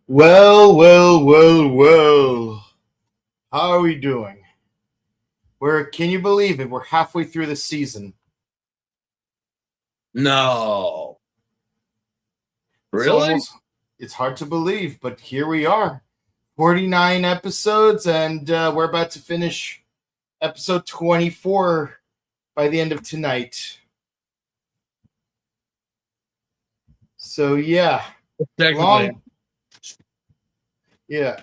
Well. How are we doing? Can you believe it? We're halfway through the season. No. It's Really? it's hard to believe, but here we are. 49 episodes, and we're about to finish episode 24 by the end of tonight. So, yeah. Technically. Yeah.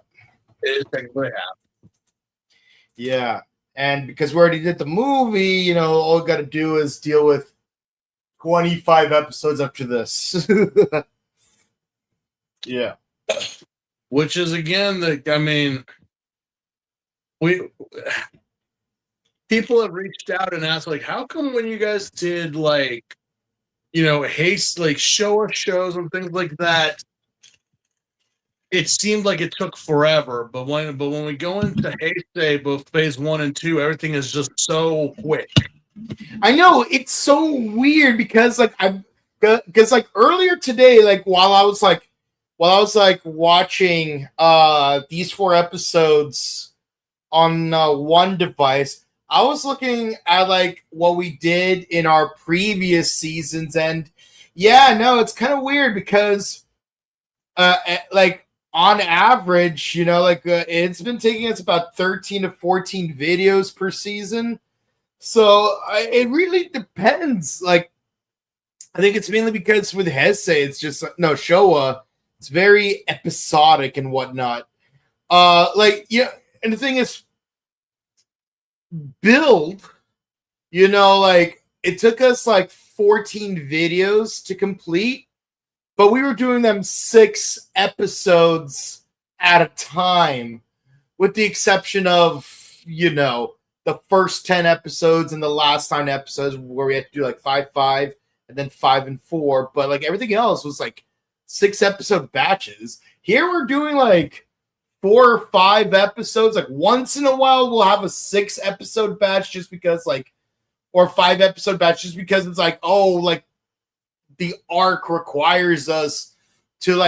It is technically half. Yeah. And because we already did the movie, all we got to do is deal with 25 episodes after this. Yeah. Which is, again, people have reached out and asked, how come when you guys did, show us shows and things like that, it seemed like it took forever, but when we go into Heisei, both phase 1 and 2, everything is just so quick. I know, it's so weird because earlier today, while I was watching these 4 episodes on one device, I was looking at what we did in our previous seasons, and it's kind of weird because on average, it's been taking us about 13 to 14 videos per season. So it really depends. I think it's mainly because with Heisei, it's just Showa. It's very episodic and whatnot. And the thing is, build. It took us 14 videos to complete, but we were doing them 6 episodes at a time, with the exception of the first 10 episodes and the last 9 episodes where we had to do 5 and then 5 and 4. But everything else was 6 episode batches. Here we're doing 4 or 5 episodes. Once in a while we'll have a 6 episode batch just because or 5 episode batch just because it's the arc requires us to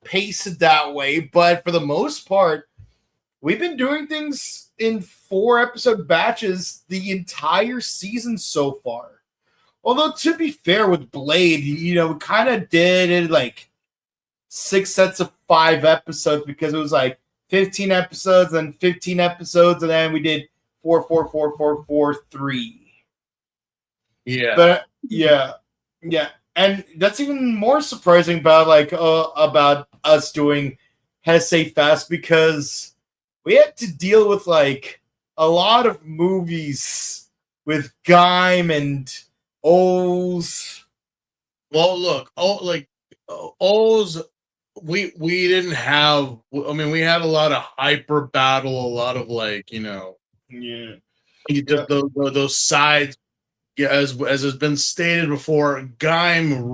pace it that way. But for the most part, we've been doing things in 4 episode batches the entire season so far. Although, to be fair with Blade, we kind of did it 6 sets of 5 episodes because it was 15 episodes and 15 episodes, and then we did 4, 4, 4, 4, 4, 3. Yeah. But yeah. And that's even more surprising about us doing Heisei fast, because we had to deal with a lot of movies with Gaim and O's. Well, look, O's, we didn't have. We had a lot of hyper battle, a lot of those sides. Yeah, as has been stated before, Gaim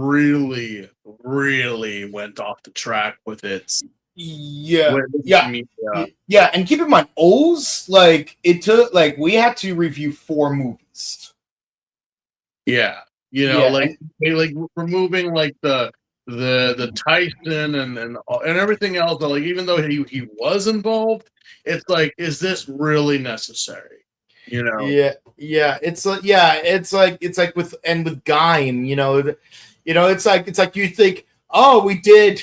really went off the track with it. Yeah. And keep in mind, O's it took we had to review 4 movies. Yeah, removing the Tyson and everything else. Even though he was involved, it's is this really necessary? It's with Gaim, it's you think, oh, we did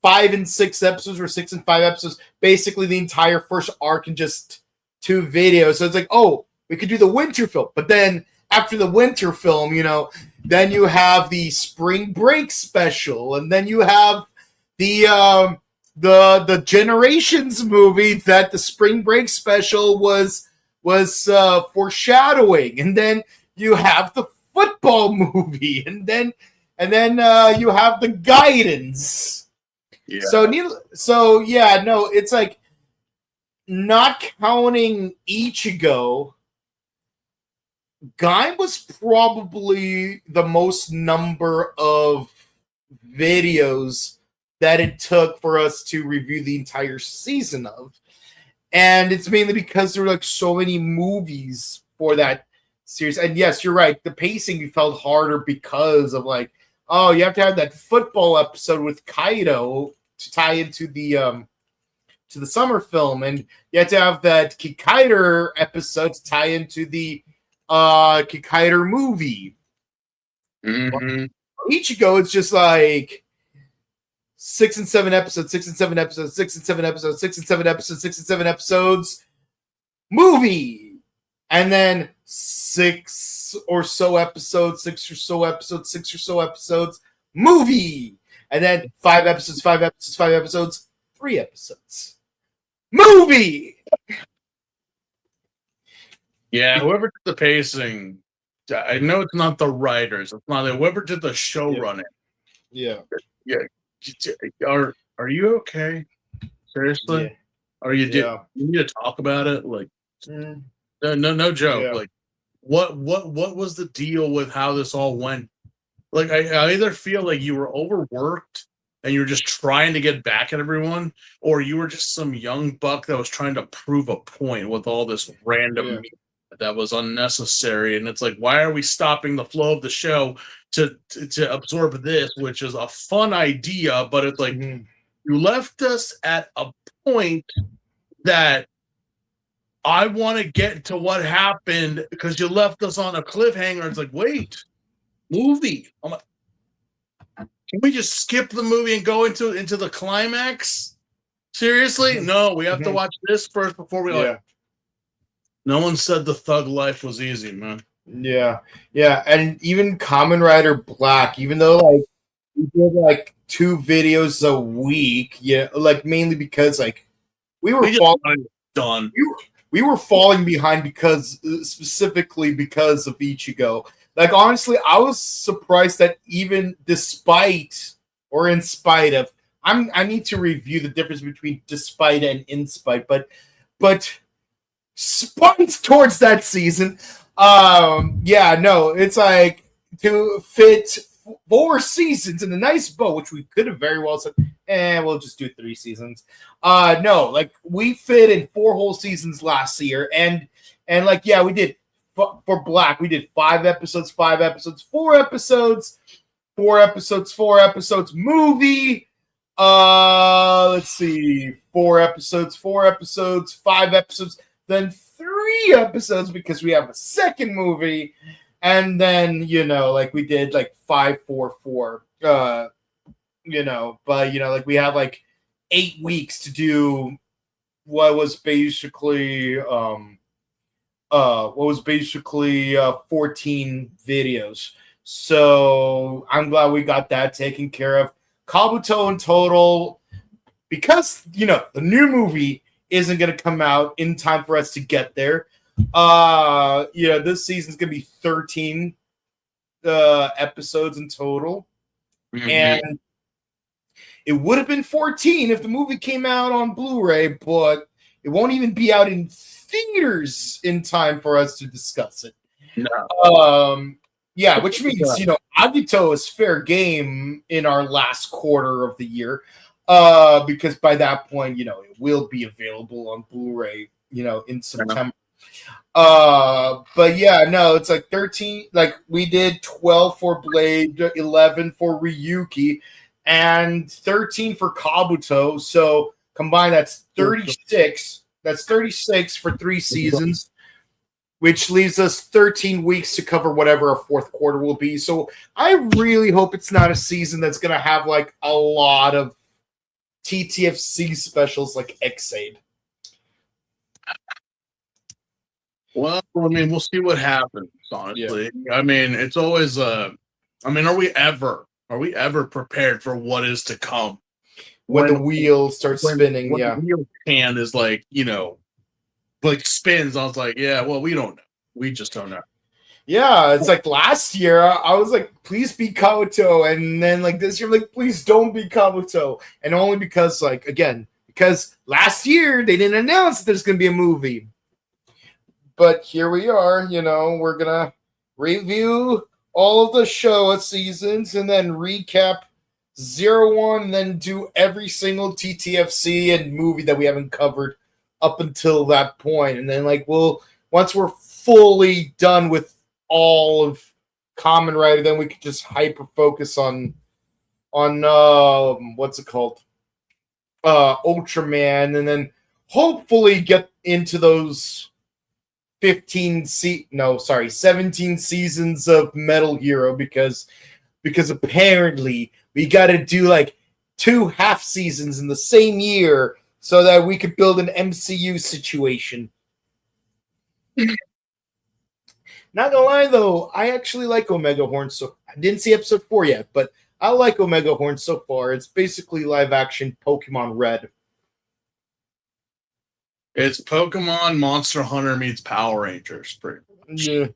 5 and 6 episodes or 6 and 5 episodes, basically the entire first arc in just 2 videos. So it's oh, we could do the winter film, but then after the winter film, then you have the spring break special, and then you have the Generations movie that the spring break special was foreshadowing, and then you have the football movie, and then you have the guidance. Yeah. It's not counting Ichigo, Gaim was probably the most number of videos that it took for us to review the entire season of. And it's mainly because there were so many movies for that series. And yes, you're right, the pacing felt harder because of you have to have that football episode with Kaido to tie into the summer film, and you had to have that Kikaider episode to tie into the Kikaider movie. Mm-hmm. Ichigo, it's just like 6 and 7 episodes, 6 and 7 episodes, 6 and 7 episodes, 6 and 7 episodes, 6 and 7 episodes, movie. And then 6 or so episodes, 6 or so episodes, 6 or so episodes, movie. And then 5 episodes, 5 episodes, 5 episodes, 3 episodes, movie. Yeah, whoever did the pacing, I know it's not the writers. It's not whoever did the show running. Yeah. Are you okay? Seriously? Yeah. Are you? You need to talk about it. Like, no joke. Yeah. Like, what was the deal with how this all went? Like, I either feel like you were overworked and you were just trying to get back at everyone, or you were just some young buck that was trying to prove a point with all this random that was unnecessary. And it's like, why are we stopping the flow of the show to absorb this, which is a fun idea, but it's like you left us at a point that I want to get to what happened because you left us on a cliffhanger. It's like, wait, movie. I'm like, can we just skip the movie and go into the climax? Seriously? No, we have to watch this first before we like. No one said the thug life was easy, man. Yeah, and even Kamen Rider Black, even though like we did like 2 videos a week, like mainly because like we were done. We were falling behind because specifically because of Ichigo. Like honestly, I was surprised that even despite or in spite of, I need to review the difference between despite and in spite, but spite towards that season. It's like to fit 4 seasons in a nice bow, which we could have very well said, we'll just do 3 seasons. No, like we fit in 4 whole seasons last year, and like we did for Black, we did 5 episodes, 5 episodes, 4 episodes, 4 episodes, 4 episodes, movie. Let's see, 4 episodes, 4 episodes, 5 episodes, then 3 episodes because we have a second movie, and then like we did like 5, 4, 4. But like we had like 8 weeks to do what was basically 14 videos. So I'm glad we got that taken care of. Kabuto in total, because the new movie isn't going to come out in time for us to get there. This season's going to be 13 episodes in total. And it would have been 14 if the movie came out on Blu-ray, but it won't even be out in theaters in time for us to discuss it. No. Which means, Agito is fair game in our last quarter of the year. Because by that point, it will be available on Blu-ray, in September. It's like 13. Like we did 12 for Blade, 11 for Ryuki, and 13 for Kabuto. So combined, that's 36. That's 36 for 3 seasons, which leaves us 13 weeks to cover whatever our 4th quarter will be. So I really hope it's not a season that's going to have like a lot of TTFC specials like X-Aid. Well, I mean, we'll see what happens, honestly. Yeah. I mean, it's always are we ever prepared for what is to come? When the wheel starts spinning, when the wheel hand is like, like spins, I was like, well, we don't know. We just don't know. Yeah, it's like last year, I was like, please be Kabuto. And then like this year, like, please don't be Kabuto. And only because because last year they didn't announce that there's going to be a movie. But here we are, we're going to review all of the show seasons and then recap 01 and then do every single TTFC and movie that we haven't covered up until that point. And then like once we're fully done with all of Kamen Rider, then we could just hyper focus on what's it called? Ultraman, and then hopefully get into those 17 seasons of Metal Hero, because apparently we got to do like 2 half seasons in the same year so that we could build an MCU situation. Not gonna lie though, I actually like Omega Horn. So I didn't see episode 4 yet, but I like Omega Horn so far. It's basically live action Pokemon Red. It's Pokemon Monster Hunter meets Power Rangers, pretty much. Yeah.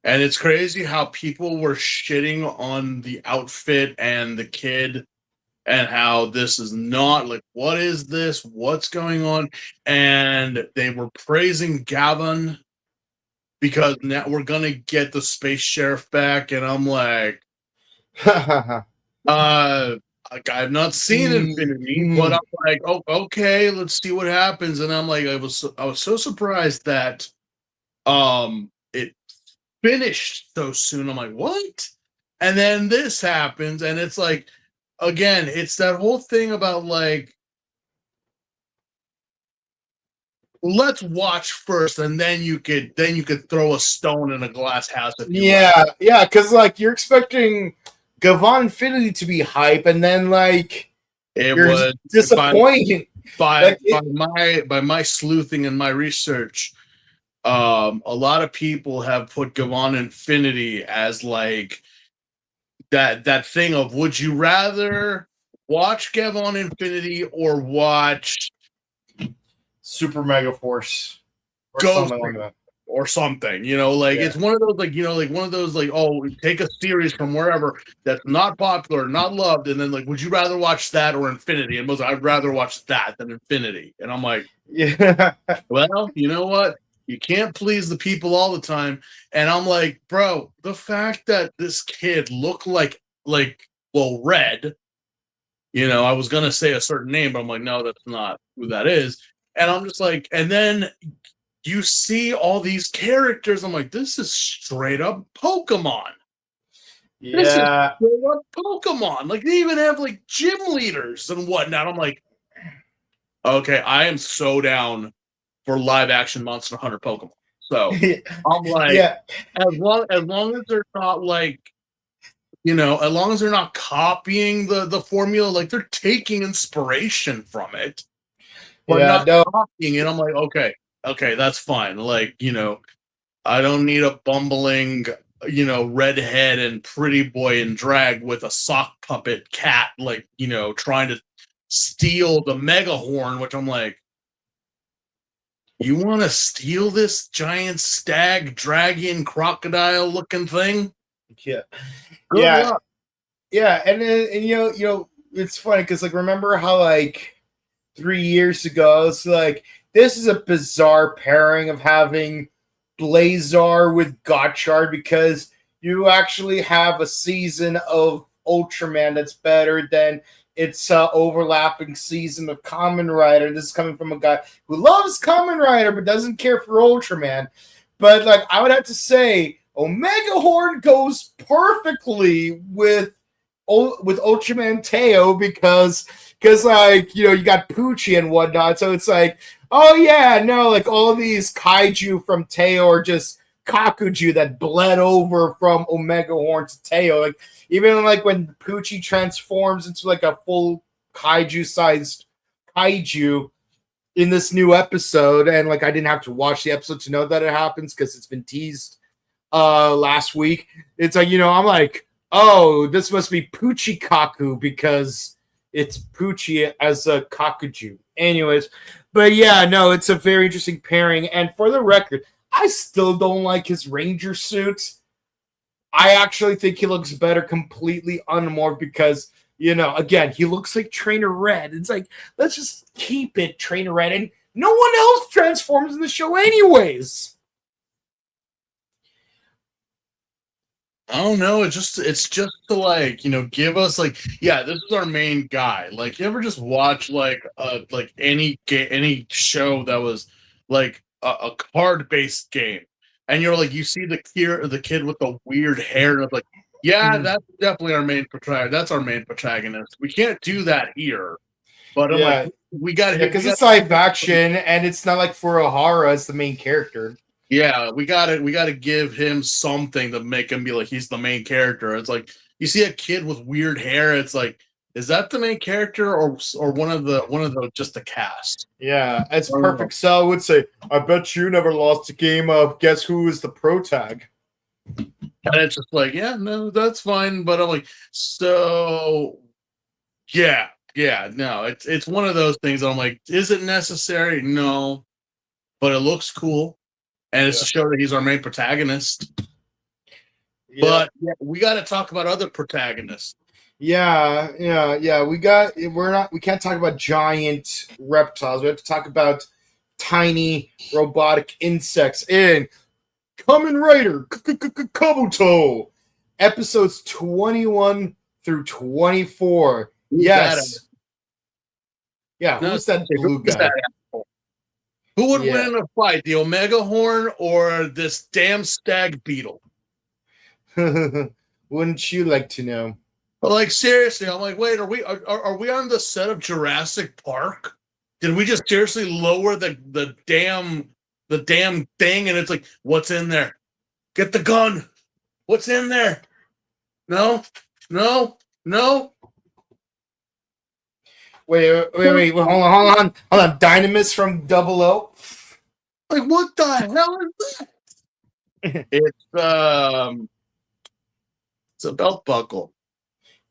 And it's crazy how people were shitting on the outfit and the kid, and how this is not like, what is this? What's going on? And they were praising Gavin because now we're gonna get the Space Sheriff back, and I'm like, I've not seen Infinity, but I'm like, oh, okay, let's see what happens. And I'm like, I was so surprised that it finished so soon. I'm like, what? And then this happens, and it's like, again, it's that whole thing about like, let's watch first, and then you could throw a stone in a glass house. Yeah, because like you're expecting Gavon Infinity to be hype, and then like it was disappointing. By my sleuthing and my research, a lot of people have put Gavon Infinity as like that thing of, would you rather watch Gavon Infinity or watch Super Mega Force or something like that? Or something, like it's one of those, like, like one of those, like, oh, take a series from wherever that's not popular, not loved, and then like, would you rather watch that or Infinity? And most, I'd rather watch that than Infinity. And I'm like, yeah, well, you know what? You can't please the people all the time. And I'm like, bro, the fact that this kid looked like Red, I was gonna say a certain name, but I'm like, no, that's not who that is. And I'm just like, and then you see all these characters. I'm like, this is straight up Pokemon. Yeah. This is straight up Pokemon. Like, they even have like gym leaders and whatnot. I'm like, okay, I am so down for live action Monster Hunter Pokemon. So I'm like, as long as they're not like, as long as they're not copying the formula, like they're taking inspiration from it, but not copying it. I'm like, okay, that's fine. Like, I don't need a bumbling, redhead and pretty boy in drag with a sock puppet cat, like, trying to steal the Mega Horn, which I'm like, you want to steal this giant stag, dragon, crocodile looking thing? Yeah. Good luck. Yeah, and it's funny because like, remember how like 3 years ago it's like, this is a bizarre pairing of having Blazar with Gotchard, because you actually have a season of Ultraman that's better than its overlapping season of Kamen Rider. This is coming from a guy who loves Kamen Rider but doesn't care for Ultraman. But like, I would have to say Omega Horn goes perfectly with Ultraman Teo, because like, you got Poochie and whatnot, so it's like, oh yeah, no, like all of these kaiju from Teo are just kakuju that bled over from Omega Horn to Teo. Like, even like when Poochie transforms into like a full kaiju-sized kaiju in this new episode, and like I didn't have to watch the episode to know that it happens because it's been teased last week. It's like, I'm like, oh, this must be Poochie Kaku because it's Poochie as a kakuju. Anyways, but yeah, no, it's a very interesting pairing. And for the record, I still don't like his Ranger suit. I actually think he looks better completely unmorphed because, again, he looks like Trainer Red. It's like, let's just keep it Trainer Red. And no one else transforms in the show anyways. I don't know. It's just to like, give us like, yeah, this is our main guy. Like, you ever just watch like any show that was like a card based game, and you're like, you see the kid with the weird hair, and it's like, yeah, that's definitely our main protagonist. That's our main protagonist. We can't do that here, But I'm Yeah. like, we got to because it's live action, and it's not like Furuhara as the main character. Yeah, we gotta give him something to make him be like he's the main character. It's like you see a kid with weird hair. It's like, is that the main character or one of the just the cast? Yeah, as I don't know. Perfect Cell would say, I bet you never lost a game of Guess Who is the Pro Tag. And it's just like, yeah, no, that's fine. But I'm like, so yeah, no, it's one of those things. I'm like, is it necessary? No, but it looks cool, and it's to show that he's our main protagonist. Yeah. But yeah, we got to talk about other protagonists. Yeah. We can't talk about giant reptiles. We have to talk about tiny robotic insects in Kamen Rider Kabuto, episodes 21 through 24. Yes. Yeah, who's that blue guy? Who would win in a fight, the Omega Horn or this damn stag beetle? Wouldn't you like to know? Like, seriously, I'm like, wait, are we on the set of Jurassic Park? Did we just seriously lower the damn thing? And it's like, what's in there? Get the gun. What's in there? No. Wait, hold on. Dynamis from Double O. Like, what the hell is that? It's a belt buckle.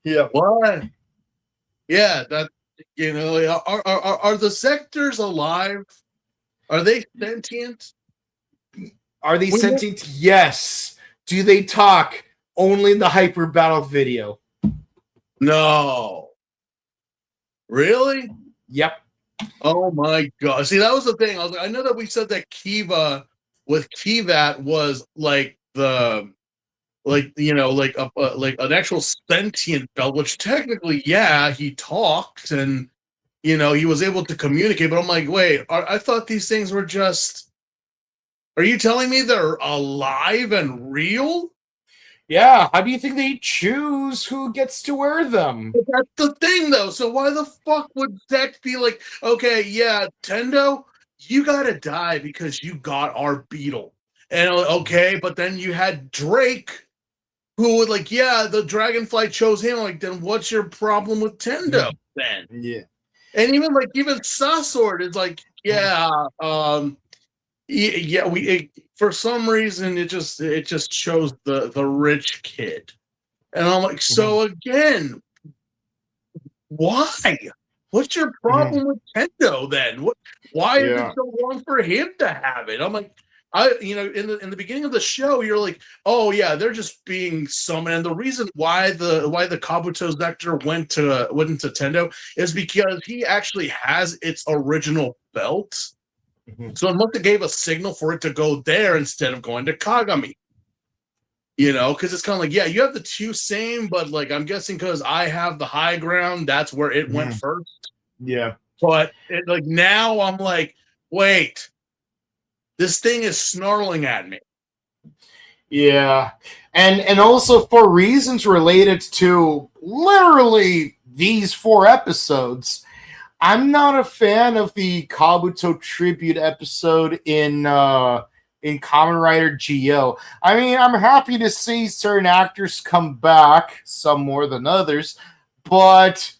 Yeah. What? Yeah, that are the sectors alive? Are they sentient? Are they sentient? Yes. Do they talk? Only in the Hyper Battle video. No. Really? Yep. Oh my god! See, that was the thing. I was like, I know that we said that Kiva with Kivat was like an actual sentient belt, which technically, yeah, he talked and he was able to communicate. But I'm like, wait, I thought these things were just. Are you telling me they're alive and real? Yeah. How do you think they choose who gets to wear them? But that's the thing, though. So why the fuck would Dex be like, okay, yeah, Tendo, you gotta die because you got our beetle. And okay, but then you had Drake, who would like, yeah, the Dragonfly chose him. Like, then what's your problem with Tendo then? Yeah. And even Sasword is like, for some reason it just shows the rich kid. And I'm like, so again, why? What's your problem with Tendo then? Why is it so wrong for him to have it? I'm like, in the beginning of the show, you're like, oh yeah, they're just being summoned. And the reason why the Kabuto Vector went into Tendo is because he actually has its original belt. So it must have gave a signal for it to go there instead of going to Kagami. Because it's kind of like, yeah, you have the two same, but like I'm guessing because I have the high ground, that's where it went first. Yeah. But now I'm like, wait, this thing is snarling at me. Yeah. And also for reasons related to literally these 4 episodes, I'm not a fan of the Kabuto tribute episode in Kamen Rider GO. I mean, I'm happy to see certain actors come back, some more than others, but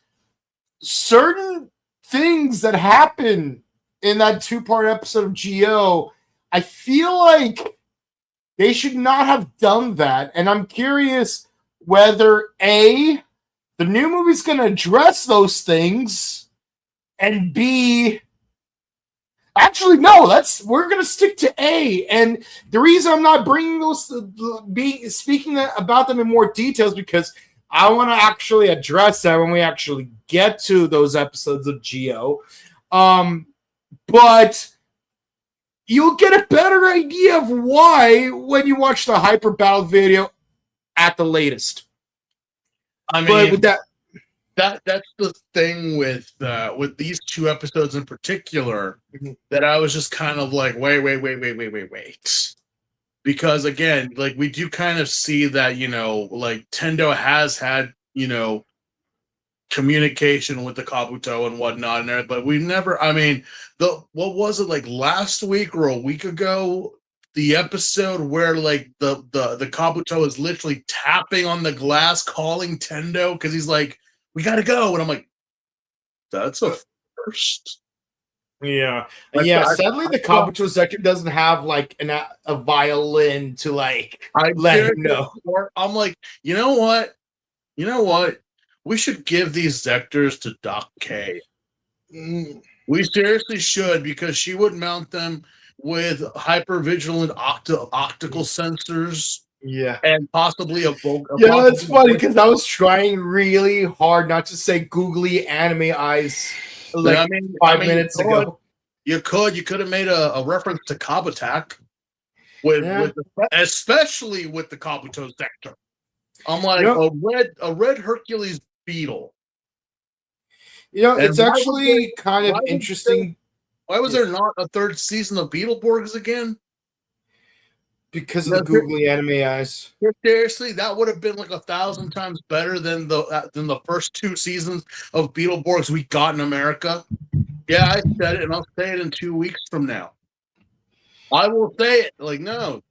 certain things that happen in that 2-part episode of GO, I feel like they should not have done that. And I'm curious whether A, the new movie's going to address those things, and B, actually, no, we're going to stick to A. And the reason I'm not bringing speaking about them in more details because I want to actually address that when we actually get to those episodes of GO. But you'll get a better idea of why when you watch the Hyper Battle video at the latest. I mean, but with that's the thing with these 2 episodes in particular that I was just kind of like, wait. Because again, like we do kind of see that, like Tendo has had, communication with the Kabuto and whatnot and everything, but we never, I mean, what was it, like last week or a week ago, the episode where like the Kabuto is literally tapping on the glass calling Tendo because he's like, we gotta go, and I'm like, that's a first. Yeah, Like, yeah. Sadly, the Kabuto sector doesn't have like a violin to like let him know. I'm like, you know what? We should give these Zectors to Doc K. We seriously should, because she would mount them with hypervigilant optical sensors. Yeah, and possibly a yeah. That's funny because I was trying really hard not to say googly anime eyes like 5 minutes ago. You could have made a reference to Kabutak with especially with the Kabuto sector. I'm like, a red Hercules beetle. You know, it's actually kind of interesting. Why was there not a third season of Beetleborgs again? Because of the googly anime eyes. Seriously, that would have been like 1,000 times better than the first 2 seasons of Beetleborgs we got in America. Yeah, I said it, and I'll say it in 2 weeks from now. I will say it. Like, no,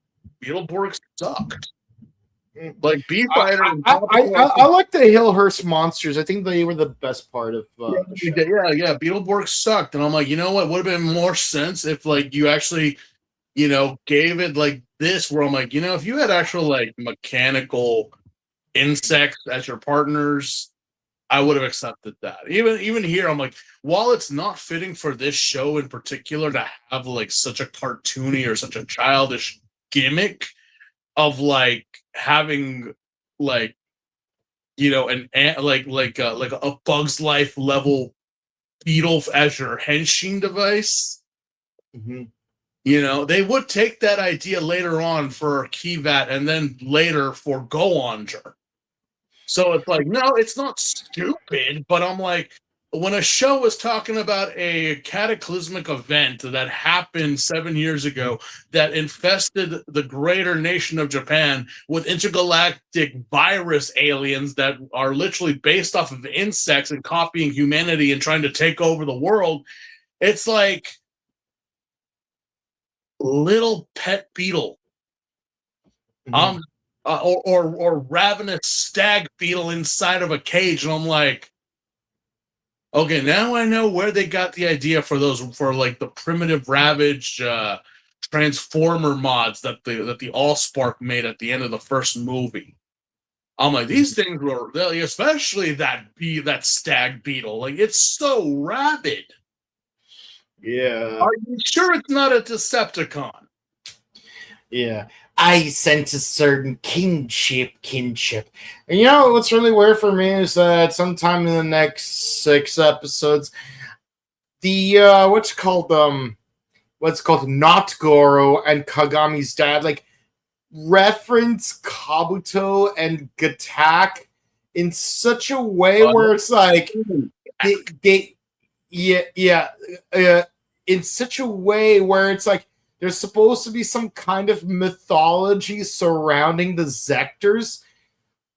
Beetleborgs sucked. Like Beef Fighter. I like the Hillhurst monsters. I think they were the best part of the show. Yeah. Beetleborgs sucked, and I'm like, you know what? Would have been more sense if like you actually, gave it like this. Where I'm like, if you had actual like mechanical insects as your partners, I would have accepted that. Even here, I'm like, while it's not fitting for this show in particular to have like such a cartoony or such a childish gimmick of like having like a Bug's Life level beetle as your henshin device. Mm-hmm. They would take that idea later on for Kivat and then later for Go-Onger. So it's like, no, it's not stupid, but I'm like, when a show is talking about a cataclysmic event that happened 7 years ago that infested the greater nation of Japan with intergalactic virus aliens that are literally based off of insects and copying humanity and trying to take over the world, it's like little pet beetle. Mm-hmm. Or ravenous stag beetle inside of a cage, and I'm like, okay, now I know where they got the idea for like the primitive ravage transformer mods that the Allspark made at the end of the first movie. I'm like, these things were, especially that stag beetle, like it's so rabid. Yeah. Are you sure it's not a Decepticon? Yeah. I sense a certain kinship. And what's really weird for me is that sometime in the next 6 episodes, the what's called Not Goro and Kagami's dad like reference Kabuto and Gatak in such a way where it's like in such a way where it's like there's supposed to be some kind of mythology surrounding the Zectors,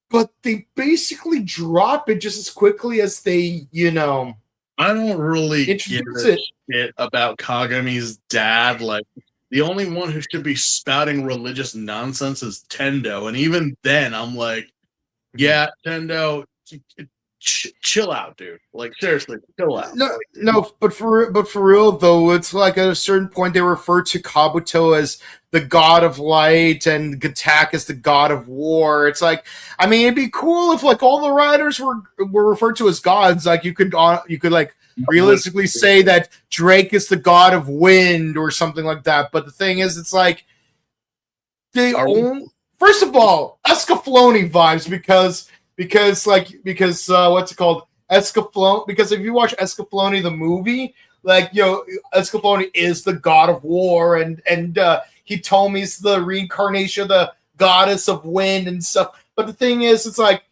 but they basically drop it just as quickly as they, I don't really introduce give a shit about Kagami's dad. Like, the only one who should be spouting religious nonsense is Tendo, and even then, I'm like, yeah, Tendo, chill out, dude. Like, seriously, chill out. No, but for real though, it's like at a certain point they refer to Kabuto as the god of light and Gatak as the god of war. It's like, I mean, it'd be cool if like all the riders were referred to as gods. Like you could like realistically say that Drake is the god of wind or something like that. But the thing is, it's like first of all, Escaflowne vibes because what's it called? Escaflowne. Because if you watch Escaflowne the movie, like Escaflowne is the god of war, and Hitomi's the reincarnation of the goddess of wind and stuff. But the thing is, it's like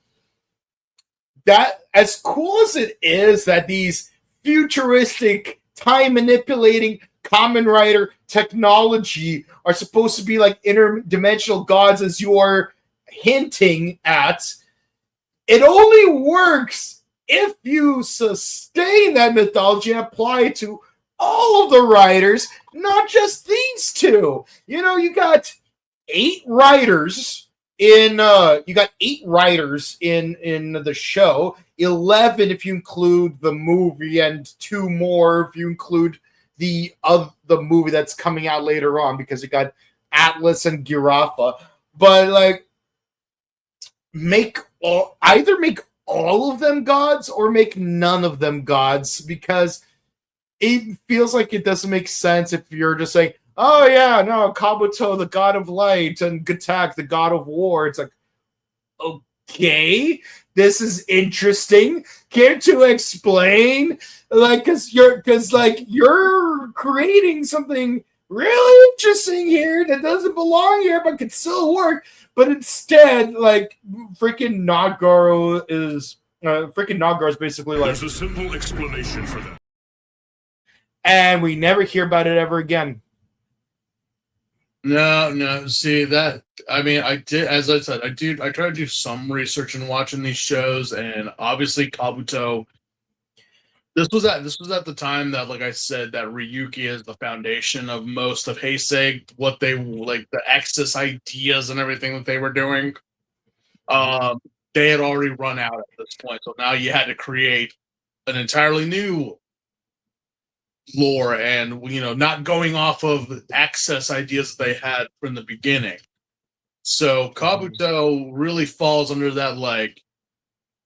that. As cool as it is that these futuristic, time manipulating Kamen Rider technology are supposed to be like interdimensional gods, as you are hinting at. It only works if you sustain that mythology and apply it to all of the writers, not just these two, you got 8 writers in the show, 11 if you include the movie, and 2 more if you include the movie that's coming out later on, because you got Atlas and Girafa. But like, either make all of them gods or make none of them gods, because it feels like it doesn't make sense if you're just saying, oh yeah, no, Kabuto, the god of light, and Gatak, the god of war. It's like, okay, this is interesting. Care to explain? Like, because you're creating something really interesting here that doesn't belong here, but can still work. But instead, like, freaking Nagaro is basically like, there's a simple explanation for that. And we never hear about it ever again. No. See that? I mean, I did, as I said, I try to do some research in watching these shows, and obviously Kabuto. This was at the time that, like I said, that Ryuki is the foundation of most of Heisei. What they like, the excess ideas and everything that they were doing. They had already run out at this point, so now you had to create an entirely new lore, and not going off of excess ideas they had from the beginning. So Kabuto really falls under that, like,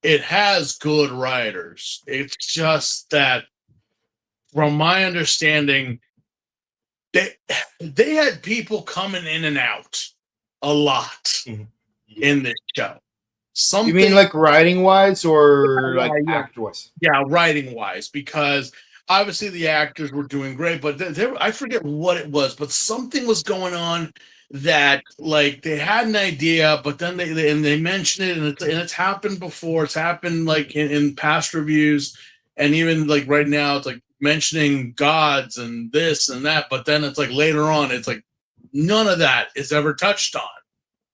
it has good writers. It's just that, from my understanding, they had people coming in and out a lot in this show. You mean like writing wise, or like actor wise? Yeah, writing wise, because obviously the actors were doing great, but I forget what it was, but something was going on that, like, they had an idea, but then they mentioned it, and it's happened before. It's happened like in past reviews, and even like right now, it's like mentioning gods and this and that, but then it's like later on, it's like none of that is ever touched on.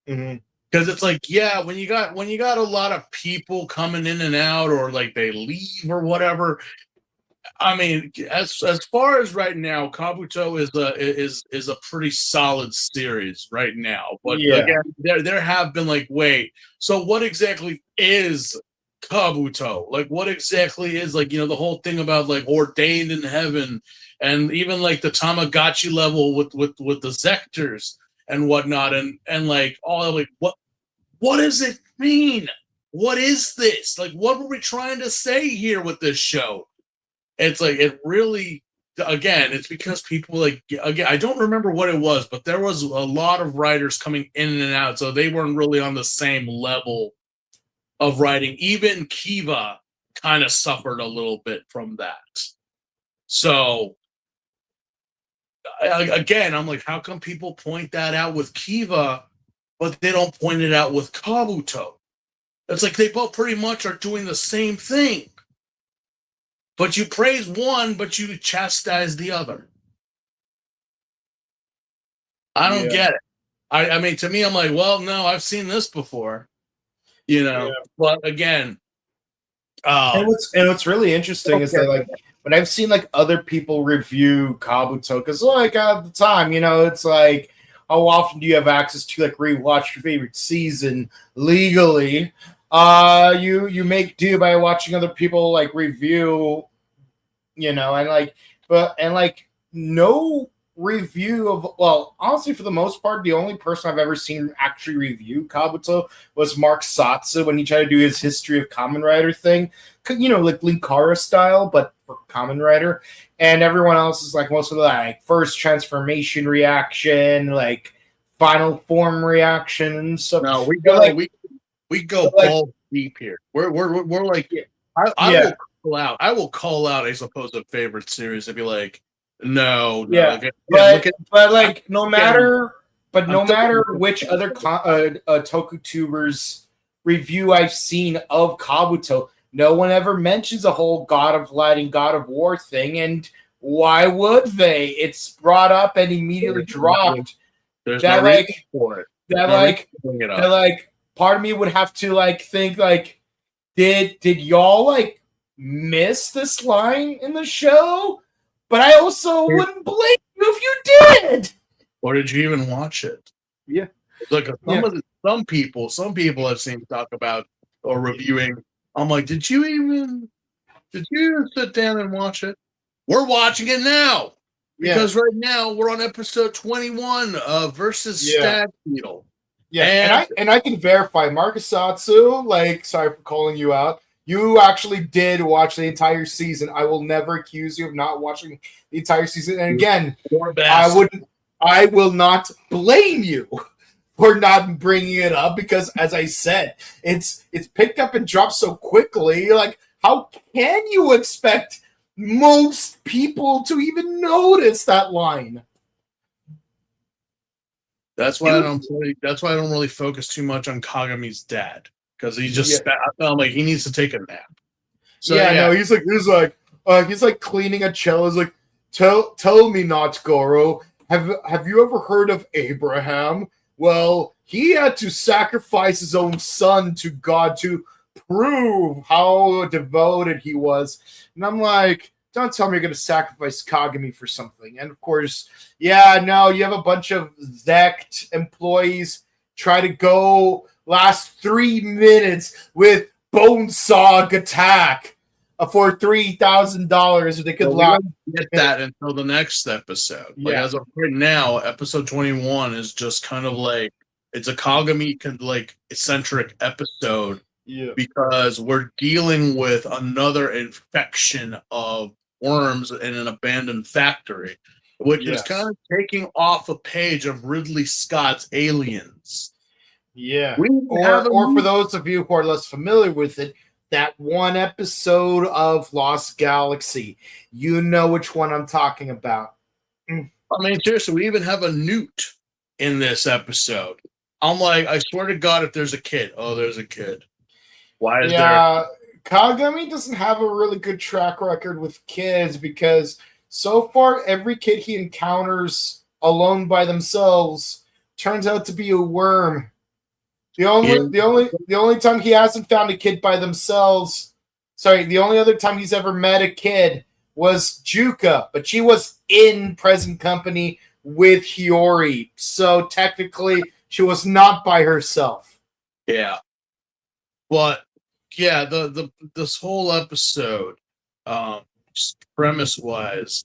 Mm-hmm. Because it's like, yeah, when you got a lot of people coming in and out, or like they leave or whatever. I mean, as far as right now, Kabuto is a pretty solid series right now. But again, there have been like, wait, so what exactly is Kabuto? Like, what exactly is, like, the whole thing about like ordained in heaven, and even like the Tamagotchi level with the Zectors and whatnot, and like all, like, what does it mean? What is this? Like, what were we trying to say here with this show? It's like, it really, again, it's because people, like, again, I don't remember what it was, but there was a lot of writers coming in and out, so they weren't really on the same level of writing. Even Kiva kind of suffered a little bit from that. So, again, I'm like, how come people point that out with Kiva, but they don't point it out with Kabuto? It's like they both pretty much are doing the same thing. But you praise one, but you chastise the other. I don't get it. I mean, to me, I'm like, well, no, I've seen this before. But again, and what's really interesting is that, like, when I've seen like other people review Kabuto, because like at the time, it's like, how often do you have access to like rewatch your favorite season legally? You make do by watching other people like review, and no review of, well, honestly, for the most part, the only person I've ever seen actually review Kabuto was Mark Satsu when he tried to do his history of Kamen Rider thing, like Linkara style, but for Kamen Rider. And everyone else is like most of the like first transformation reaction, like final form reaction and stuff. No, we go balls deep here. We're like, I will call out a supposed favorite series and be like, no. But no matter which other Tokutubers review I've seen of Kabuto, no one ever mentions a whole God of Light and God of War thing, and why would they? It's brought up and immediately dropped. There's no reason for it. That part of me would have to like think like, did y'all like miss this line in the show? But I also wouldn't blame you if you did. Or did you even watch it? Yeah. Look, some people I've seen talk about or reviewing. I'm like, did you sit down and watch it? We're watching it now because right now we're on episode 21 of versus Stag Beetle. Yeah, and I can verify, Markusatsu, like, sorry for calling you out. You actually did watch the entire season. I will never accuse you of not watching the entire season. And again, I will not blame you for not bringing it up because, as I said, it's picked up and dropped so quickly. Like, how can you expect most people to even notice that line? That's why I don't really focus too much on Kagami's dad because he just I'm like he needs to take a nap. So no, he's like cleaning a cello. He's like, tell me not, Goro. Have you ever heard of Abraham? Well, he had to sacrifice his own son to God to prove how devoted he was. And I'm like, don't tell me you're going to sacrifice Kagami for something. And of course, you have a bunch of Zect employees try to go last 3 minutes with Bonesaw attack for $3,000. They could get that until the next episode. Like, as of right now, episode 21 is just kind of like it's a Kagami eccentric episode because we're dealing with another infection of worms in an abandoned factory, which is kind of taking off a page of Ridley Scott's Aliens. Yeah. Or for those of you who are less familiar with it, that one episode of Lost Galaxy. You know which one I'm talking about. I mean, seriously, we even have a newt in this episode. I'm like, I swear to God, if there's a kid. Oh, there's a kid. Why is there? Kagami doesn't have a really good track record with kids because so far every kid he encounters alone by themselves turns out to be a worm. The only time he hasn't found a kid by themselves, the only other time he's ever met a kid was Juka, but she was in present company with Hiyori. So technically she was not by herself. Yeah. But yeah, this whole episode, premise wise,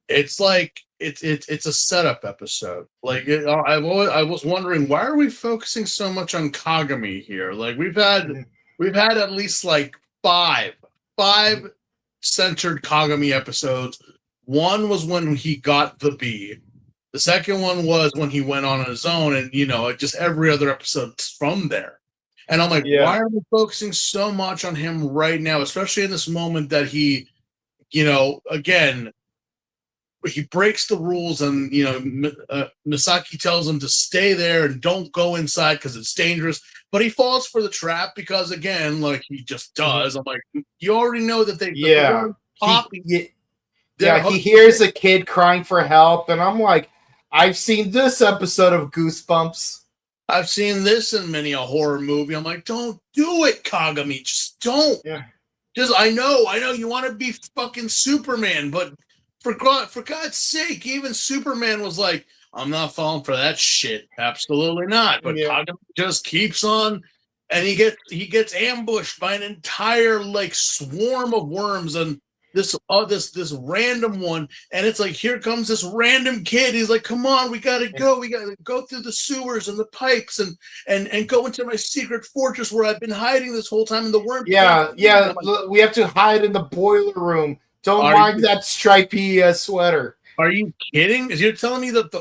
it's like it's a setup episode. Like I was wondering, why are we focusing so much on Kagami here? Like we've had at least like five centered Kagami episodes. One was when he got the bee. The second one was when he went on his own, and just every other episode from there. And I'm like, why are we focusing so much on him right now, especially in this moment that he, again, he breaks the rules and, Misaki tells him to stay there and don't go inside because it's dangerous. But he falls for the trap because, again, like he just does. I'm like, you already know that they he hears a kid crying for help. And I'm like, I've seen this episode of Goosebumps. I've seen this in many a horror movie. I'm like, don't do it, Kagami. Just don't. Yeah. Just I know you want to be fucking Superman, but for God's sake, even Superman was like, I'm not falling for that shit. Absolutely not. But Kagami just keeps on, and he gets ambushed by an entire like swarm of worms and this random one, and it's like, here comes this random kid. He's like, come on, we gotta go through the sewers and the pipes and go into my secret fortress where I've been hiding this whole time in the worm. We have to hide in the boiler room. Don't mind that stripy sweater. Are you kidding? You're telling me that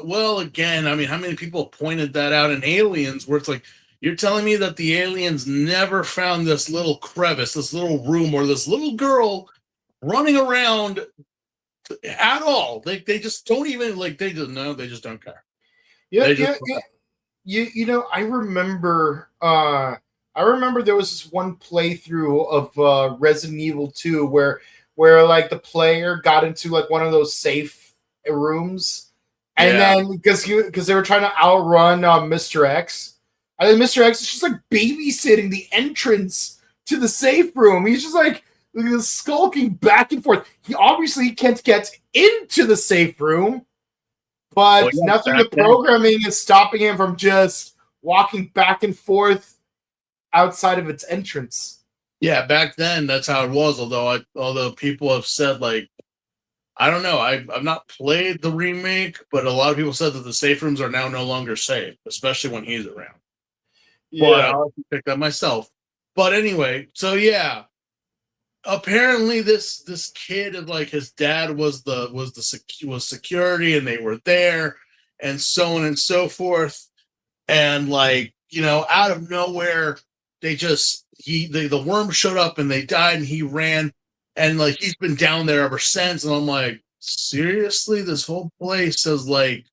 again, I mean, how many people pointed that out in Aliens where it's like, you're telling me that the aliens never found this little crevice, this little room, or this little girl running around at all? They just don't even they just don't care. I remember there was this one playthrough of Resident Evil 2 where like the player got into like one of those safe rooms, and then because they were trying to outrun Mr. X, and then Mr. X is just like babysitting the entrance to the safe room. He's just like skulking back and forth. He obviously can't get into the safe room, but nothing the programming is stopping him from just walking back and forth outside of its entrance. Yeah, back then that's how it was. Although people have said, like, I don't know, I've not played the remake, but a lot of people said that the safe rooms are now no longer safe, especially when he's around. But I'll have to pick that myself. But anyway, so yeah, apparently this kid of like his dad was security, and they were there, and so on and so forth, and like, you know, out of nowhere the worm showed up and they died and he ran, and like he's been down there ever since. And I'm like, seriously, this whole place is like,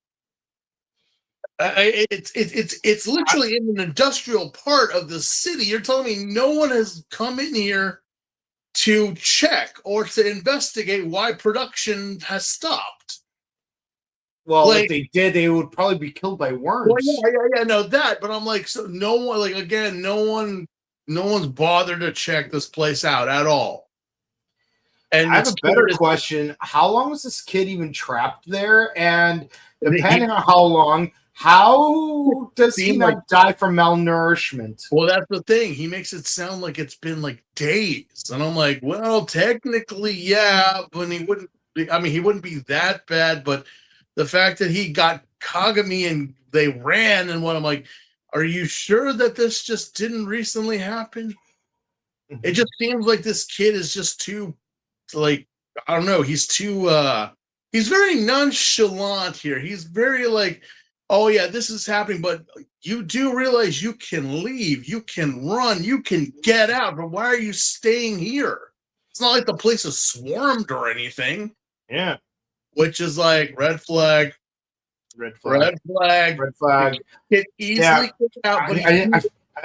it's literally in an industrial part of the city. You're telling me no one has come in here to check or to investigate why production has stopped? Well, like, if they did, they would probably be killed by worms. Well, yeah, no, that. But I'm like, so no one, like, again, no one's bothered to check this place out at all. And I have a better question: how long was this kid even trapped there? And depending on how long, how does he not die from malnourishment? Well, that's the thing. He makes it sound like it's been like days, and I'm like, well, technically, yeah, but he wouldn't be that bad, but the fact that he got Kagami and they ran and what, I'm like, are you sure that this just didn't recently happen? It just seems like this kid is just too, like, I don't know, he's very nonchalant here. He's very like, oh yeah, this is happening, but you do realize you can leave, you can run, you can get out, but why are you staying here? It's not like the place is swarmed or anything. Yeah. Which is like red flag. It easily gets out. But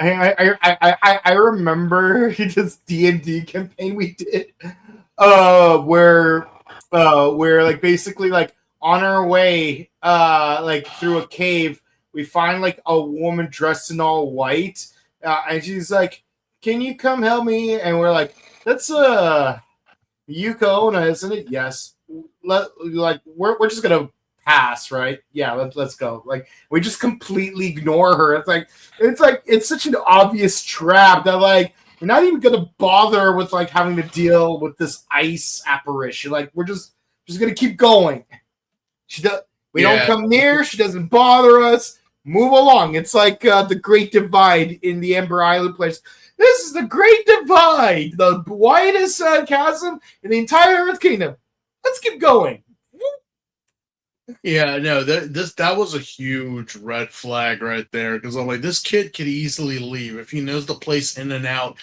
I remember this D&D campaign we did, where like basically like on our way like through a cave, we find like a woman dressed in all white, and she's like, "Can you come help me?" And we're like, "That's Yuko Onna, isn't it?" Yes. We're just gonna pass, right? Yeah, let's go. Like, we just completely ignore her. It's such an obvious trap that like we're not even gonna bother with like having to deal with this ice apparition. Like, we're just gonna keep going. We don't come near. She doesn't bother us. Move along. It's like the Great Divide in the Ember Island place. This is the Great Divide, the widest chasm in the entire Earth Kingdom. Let's keep going. Yeah, no, that was a huge red flag right there, because I'm like, this kid could easily leave if he knows the place in and out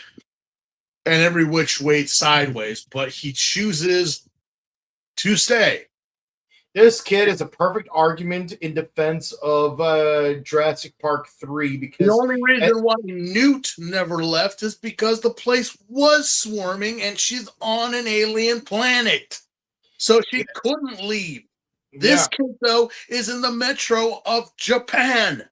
and every which way sideways, but he chooses to stay. This kid is a perfect argument in defense of Jurassic Park 3, because the only reason why Newt never left is because the place was swarming and she's on an alien planet. So she couldn't leave. This kid, though, is in the metro of Japan.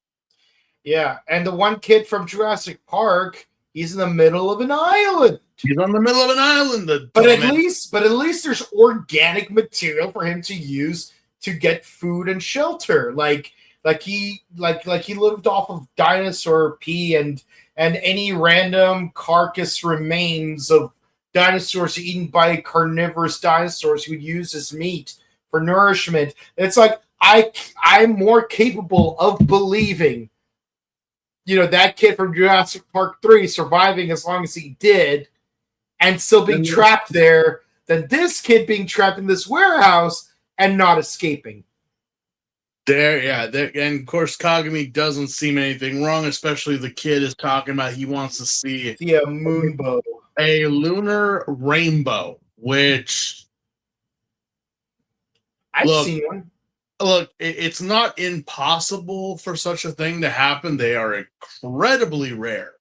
Yeah, and the one kid from Jurassic Park, he's in the middle of an island. He's on the middle of an island. But at least there's organic material for him to use to get food and shelter. Like he lived off of dinosaur pee and any random carcass remains of dinosaurs eaten by carnivorous dinosaurs who would use as meat for nourishment. It's like I'm more capable of believing, that kid from Jurassic Park 3 surviving as long as he did and still being trapped there than this kid being trapped in this warehouse and not escaping. And of course Kagami doesn't seem anything wrong, especially the kid is talking about he wants to see a moonbow. A lunar rainbow, which I've seen one. Look, it's not impossible for such a thing to happen. They are incredibly rare.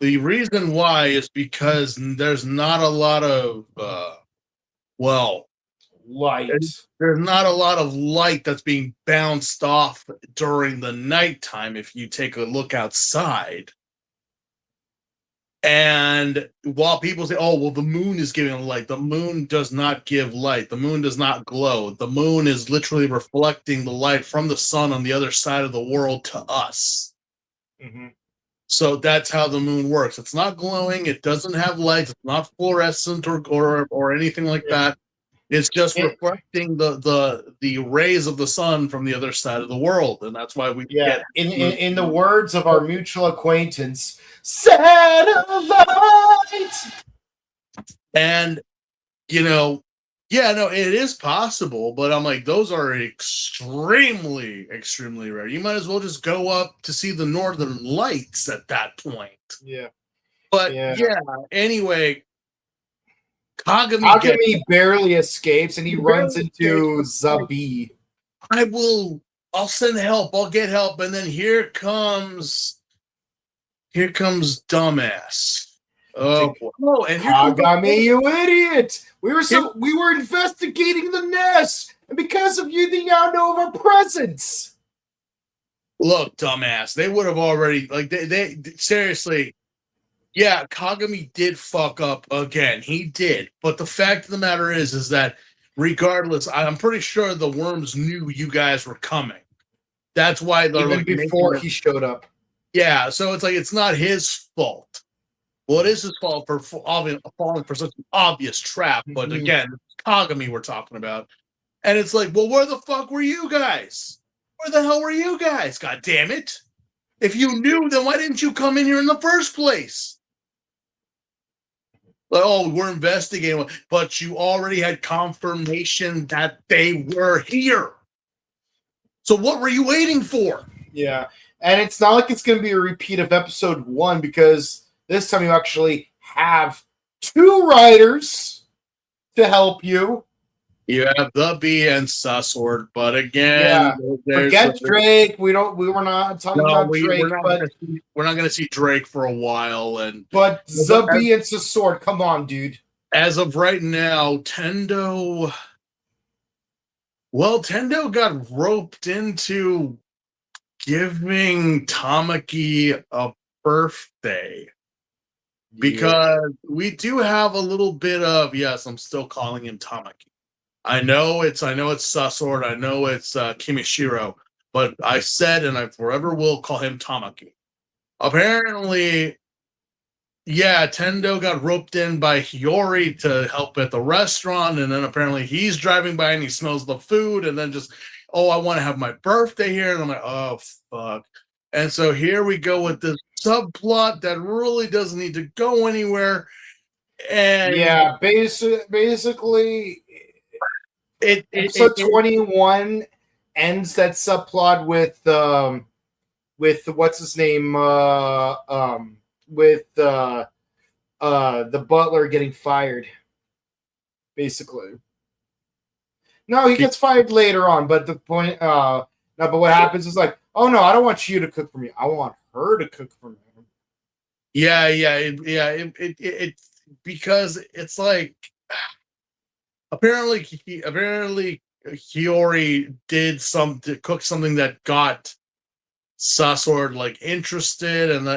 The reason why is because there's not a lot of light. There's not a lot of light that's being bounced off during the nighttime if you take a look outside. And while people say, oh, well, the moon is giving light, the moon does not give light. The moon does not glow. The moon is literally reflecting the light from the sun on the other side of the world to us. Mm-hmm. So that's how the moon works. It's not glowing. It doesn't have light. It's not fluorescent or anything like that. It's just reflecting the rays of the sun from the other side of the world, and that's why we get. In the words of our mutual acquaintance, satellite. And it is possible, but I'm like, those are extremely, extremely rare. You might as well just go up to see the northern lights at that point. Yeah. But anyway. Kagami barely escapes, and he runs into Zabi. I'll send help. I'll get help, and then here comes dumbass. Oh, and Kagami, you idiot! We were investigating the nest, and because of you, they now know of our presence. Look, dumbass, they would have already they seriously. Yeah, Kagami did fuck up again. He did. But the fact of the matter is that regardless, I'm pretty sure the worms knew you guys were coming. That's why they're even before he showed up. Yeah, so it's like it's not his fault. Well, it is his fault for falling for such an obvious trap. But again, Kagami we're talking about. And it's like, well, where the fuck were you guys? Where the hell were you guys? God damn it. If you knew, then why didn't you come in here in the first place? Like, oh, we're investigating, but you already had confirmation that they were here. So what were you waiting for? Yeah, and it's not like it's going to be a repeat of episode 1 because this time you actually have 2 riders to help you. You have the B and Sussword, but again, forget Drake. We were not talking about Drake, we're not going to see Drake for a while. But Zabi and Sussword, come on, dude. As of right now, Tendo got roped into giving Tamaki a birthday. Because we do have a little bit of, yes, I'm still calling him Tamaki. I know it's Sussword, I know it's Kimishiro, but I said, and I forever will call him Tamaki. Apparently, Tendo got roped in by Hiyori to help at the restaurant, and then apparently he's driving by and he smells the food, and then just, I want to have my birthday here, and I'm like, oh, fuck. And so here we go with this subplot that really doesn't need to go anywhere. And basically... Episode 21 ends that subplot with what's his name with the butler getting fired. Basically, no, he gets fired later on. But the point, but what happens is like, oh no, I don't want you to cook for me. I want her to cook for me. It because it's like. Apparently, Hiyori did cook something that got Sussword interested, and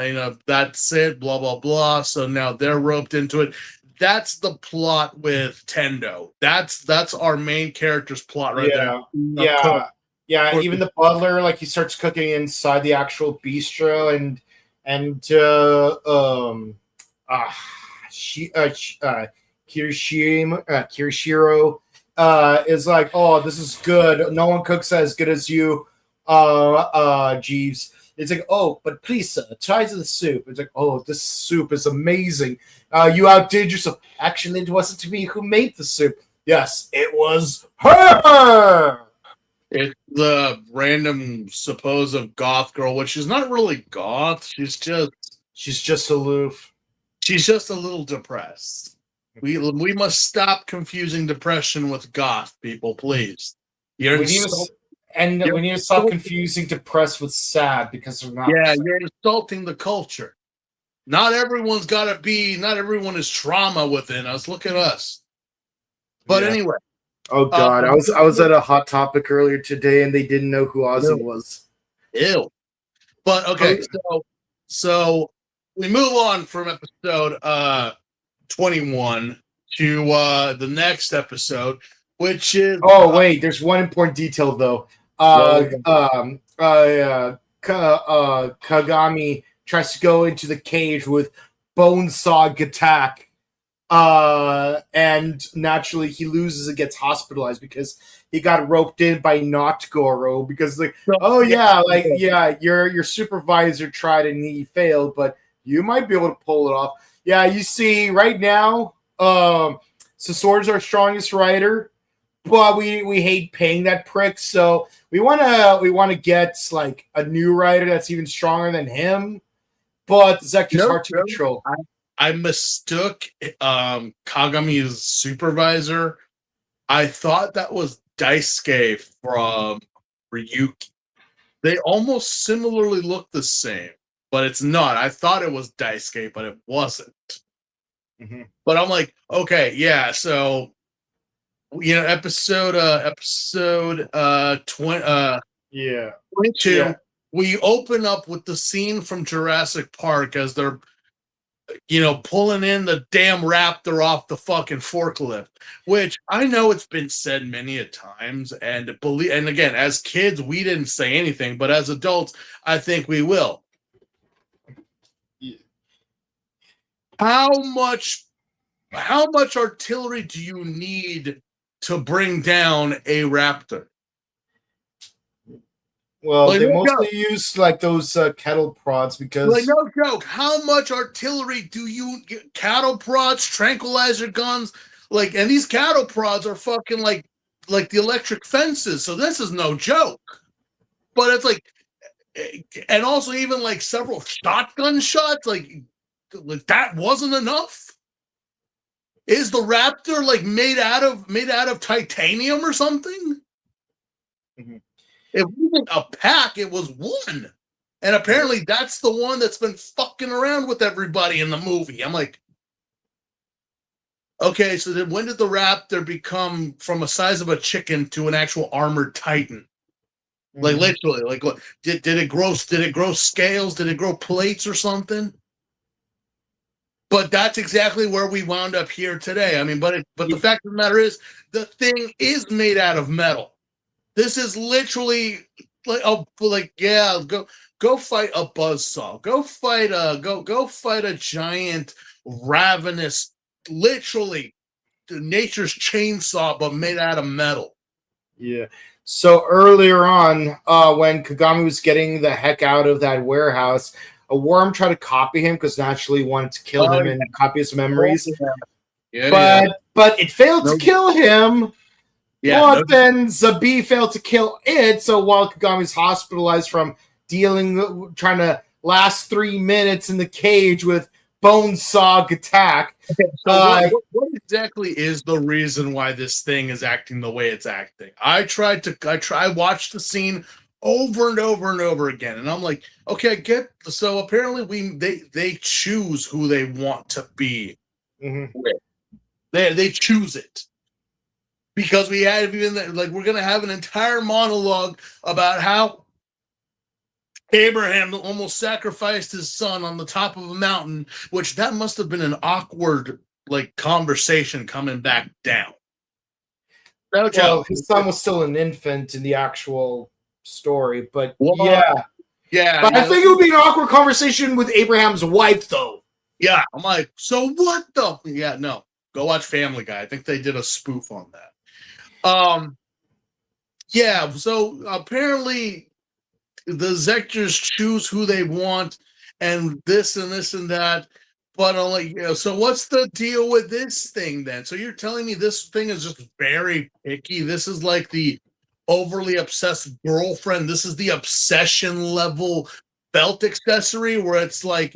that's it. Blah blah blah. So now they're roped into it. That's the plot with Tendo. That's our main character's plot right there. Yeah. Even the butler, he starts cooking inside the actual bistro, Kirishiro is like, oh, this is good. No one cooks as good as you, Jeeves. It's like, oh, but please, sir, try the soup. It's like, oh, this soup is amazing. You outdid yourself. Actually, it wasn't me who made the soup. Yes, it was her. It's the random supposed goth girl, which is not really goth. She's just aloof. She's just a little depressed. We must stop confusing depression with goth, people, please. We need to stop confusing depressed with sad because they're not. Yeah, you're insulting the culture. Not everyone is trauma within us. Look at us. But anyway. Oh God, I was at a Hot Topic earlier today and they didn't know who Ozzy was. Ew. But okay, so we move on from episode 21 to the next episode, which is Oh wait, there's one important detail though. Kagami tries to go into the cage with Bonesaw attack, and naturally he loses and gets hospitalized because he got roped in by Not Goro because your supervisor tried and he failed, but you might be able to pull it off. Yeah, you see right now, Sosor's our strongest rider. But we hate paying that prick, so we wanna get like a new rider that's even stronger than him. But the Zector's hard to control. I mistook Kagami's supervisor. I thought that was Daisuke from Ryuki. They almost similarly look the same, but it's not. I thought it was Daisuke, but it wasn't. Mm-hmm. But I'm like, okay, yeah, so episode 22. Yeah. We open up with the scene from Jurassic Park as they're pulling in the damn raptor off the fucking forklift, which I know it's been said many a times, and again, as kids we didn't say anything, but as adults I think we will. Yeah. How much artillery do you need to bring down a raptor? Well, they mostly use like those kettle prods because no joke. How much artillery do you get? Cattle prods, tranquilizer guns, and these cattle prods are fucking like the electric fences. So this is no joke. But it's and also even several shotgun shots, like that wasn't enough. Is the raptor made out of titanium or something? Mm-hmm. It wasn't a pack, it was one. And apparently that's the one that's been fucking around with everybody in the movie. I'm like, okay, so then when did the raptor become from a size of a chicken to an actual armored titan? Mm-hmm. Literally, did it grow scales? Did it grow plates or something? But that's exactly where we wound up here today. I mean, but the fact of the matter is, the thing is made out of metal. This is literally go fight a buzzsaw. Go fight a giant, ravenous, literally nature's chainsaw, but made out of metal. Yeah. So earlier on, when Kagami was getting the heck out of that warehouse, a worm tried to copy him because naturally he wanted to kill him and copy his memories. But it failed to kill him. But then Zabi failed to kill it. So while Kagami's hospitalized from trying to last 3 minutes in the cage with Bonesaw attack. Okay, so what exactly is the reason why this thing is acting the way it's acting? I watched the scene over and over and over again, and I'm like, okay, so apparently they choose who they want to be. Mm-hmm. They choose it. Because we had we're gonna have an entire monologue about how Abraham almost sacrificed his son on the top of a mountain, which that must have been an awkward conversation coming back down. No joke. Well, his son was still an infant in the actual story, but yeah. But I think it would be an awkward conversation with Abraham's wife, though. Yeah, I'm like, so what the? Yeah, no. Go watch Family Guy. I think they did a spoof on that. Yeah, so apparently the Zectors choose who they want and this and this and that, but so what's the deal with this thing then? So you're telling me this thing is just very picky? This is like the overly obsessed girlfriend. This is the obsession level belt accessory where it's this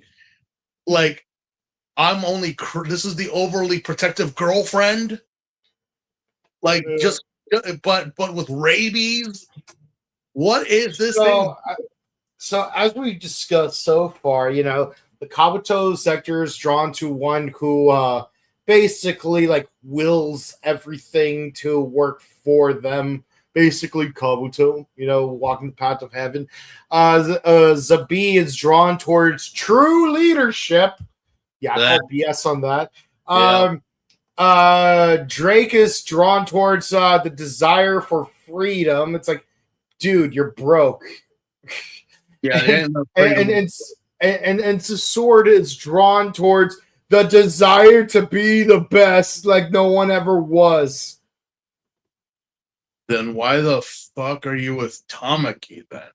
is the overly protective girlfriend. But with rabies. What is this thing? So as we discussed so far, the Kabuto sector is drawn to one who basically wills everything to work for them basically Kabuto, walking the path of heaven. Zabi is drawn towards true leadership. Yeah, I call BS on that. Drake is drawn towards the desire for freedom. It's like, dude, you're broke. Yeah, and the sword is drawn towards the desire to be the best, like no one ever was. Then why the fuck are you with Tamaki then?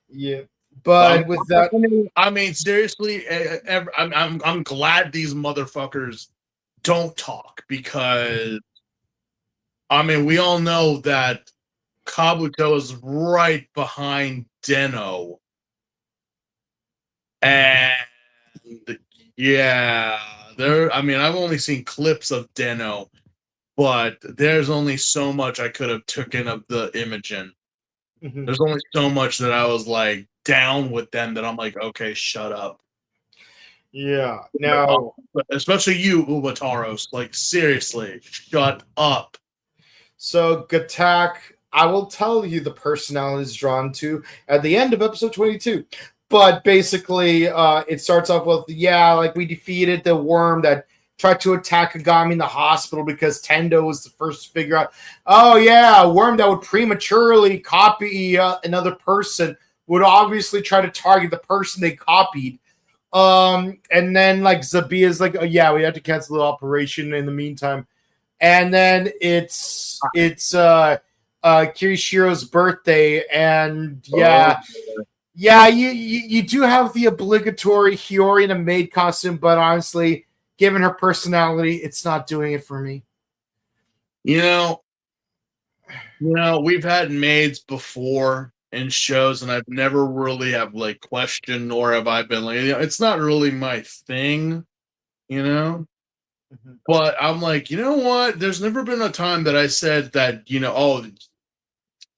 Yeah, but with that, I mean, seriously, I'm glad these motherfuckers don't talk, because I mean, we all know that Kabuto is right behind Deno. And yeah, I've only seen clips of Deno, but there's only so much I could have taken of the Imogen. Mm-hmm. There's only so much that I was like down with them that I'm like, okay, shut up. Yeah. Now, especially you, Ubataros, like seriously, shut up. So Gatak, I will tell you the personality is drawn to at the end of episode 22. But basically, it starts off with, we defeated the worm that tried to attack Kagami in the hospital because Tendo was the first to figure out, a worm that would prematurely copy another person would obviously try to target the person they copied. And then, Zabi is like, we had to cancel the operation in the meantime. And then it's Kirishiro's birthday, and you do have the obligatory Hiyori in a maid costume, but honestly, given her personality, it's not doing it for me. We've had maids before in shows, and I've never really have questioned, nor have I been it's not really my thing, Mm-hmm. But I'm like, you know what? There's never been a time that I said that,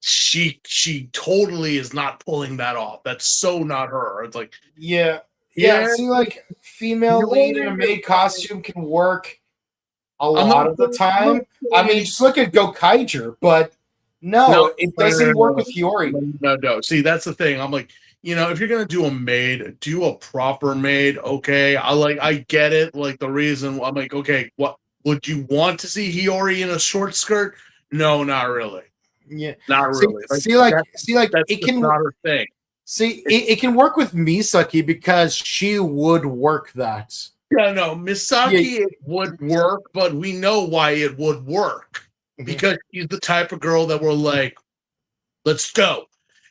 she totally is not pulling that off. That's so not her. It's like, yeah. See, female lead in a maid costume can work a lot of the time. I mean, just look at Gokaiger, but no, it doesn't work with Hiyori. No. See, that's the thing. I'm like, if you're gonna do a maid, do a proper maid. Okay, I get it. Like the reason I'm like, okay, what would you want to see Hiyori in a short skirt? No, not really. Yeah, not really. That's it can not her thing. See, it can work with Misaki because she would work that. Yeah, no, Misaki it would work, but we know why it would work. Because she's the type of girl that we're like, let's go.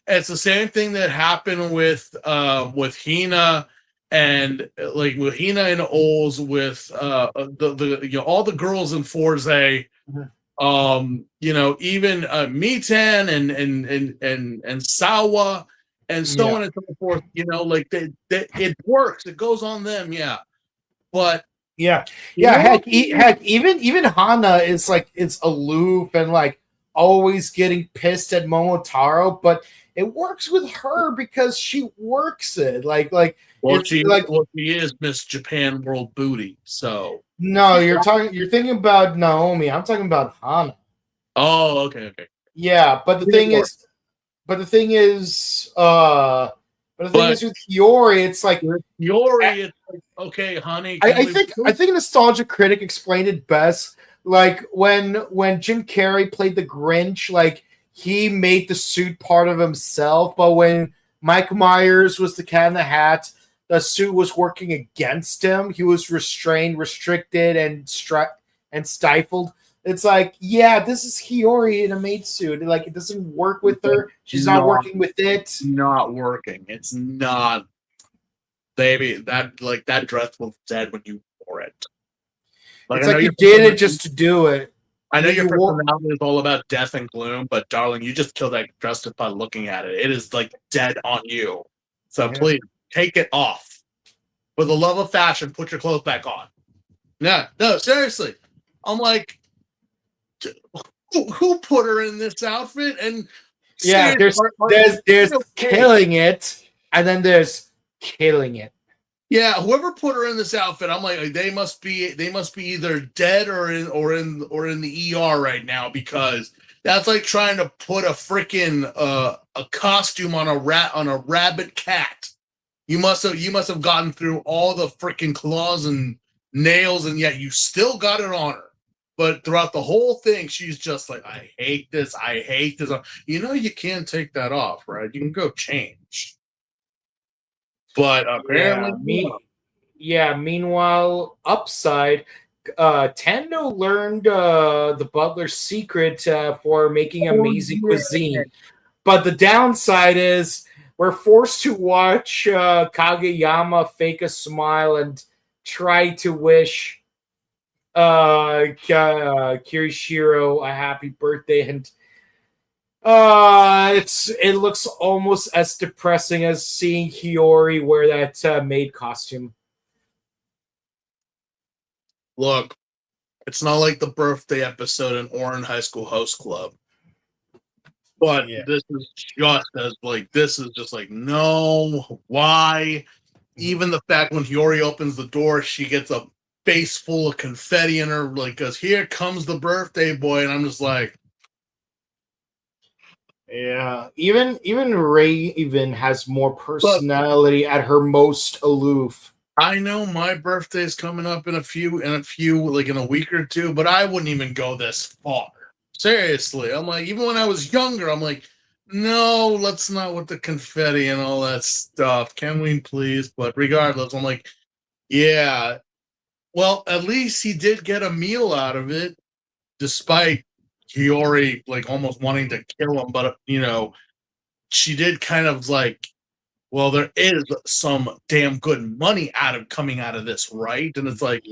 And it's the same thing that happened with Hina and with Hina and Ols with the all the girls in Forze, even Mitan and Sawa and so on and so forth. It works. It goes on them, but. Heck, even Hana is it's aloof and always getting pissed at Momotaro, but it works with her because she works it. She is Miss Japan World Booty. So no, you're thinking about Naomi. I'm talking about Hana. Oh, okay. Yeah, but the thing is with Hiyori, it's Hiyori, it's okay, honey. I think Nostalgia Critic explained it best. When Jim Carrey played the Grinch, he made the suit part of himself, but when Mike Myers was the Cat in the Hat, the suit was working against him. He was restrained, restricted, and stifled. It's this is Hiyori in a maid suit. It doesn't work with her. She's not working with it. Not working. It's not, baby. That dress was dead when you wore it. It's you did it just to do it. I know your personality is all about death and gloom, but darling, you just killed that dress just by looking at it. It is dead on you. So please take it off. For the love of fashion, put your clothes back on. No, seriously. I'm like, who put her in this outfit? And there's killing it, and then there's killing it. Yeah, whoever put her in this outfit, I'm like, they must be either dead or in the ER right now, because that's like trying to put a freaking a costume on a rabbit cat. You must have gotten through all the freaking claws and nails, and yet you still got it on her. But throughout the whole thing, she's just like, I hate this. I hate this. You can't take that off, right? You can go change. But apparently, Meanwhile, upside, Tendo learned the butler's secret for making amazing cuisine. But the downside is we're forced to watch Kageyama fake a smile and try to wish Kirishiro a happy birthday, and it looks almost as depressing as seeing Hiyori wear that maid costume. look, it's not like the birthday episode in Orin High School Host Club. But this is just like, no, why? Even the fact when Hiyori opens the door, she gets a face full of confetti in her, like, because here comes the birthday boy, and I'm just like, yeah. Even Raven has more personality at her most aloof. I know my birthday's coming up in a few, like in a week or two, but I wouldn't even go this far. Seriously, I'm like, even when I was younger, I'm like, no, let's not with the confetti and all that stuff. Can we please? But regardless, I'm like, yeah. Well, at least he did get a meal out of it, despite Hiyori like almost wanting to kill him. But she did kind of like, well, there is some damn good money coming out of this, right? And it's like,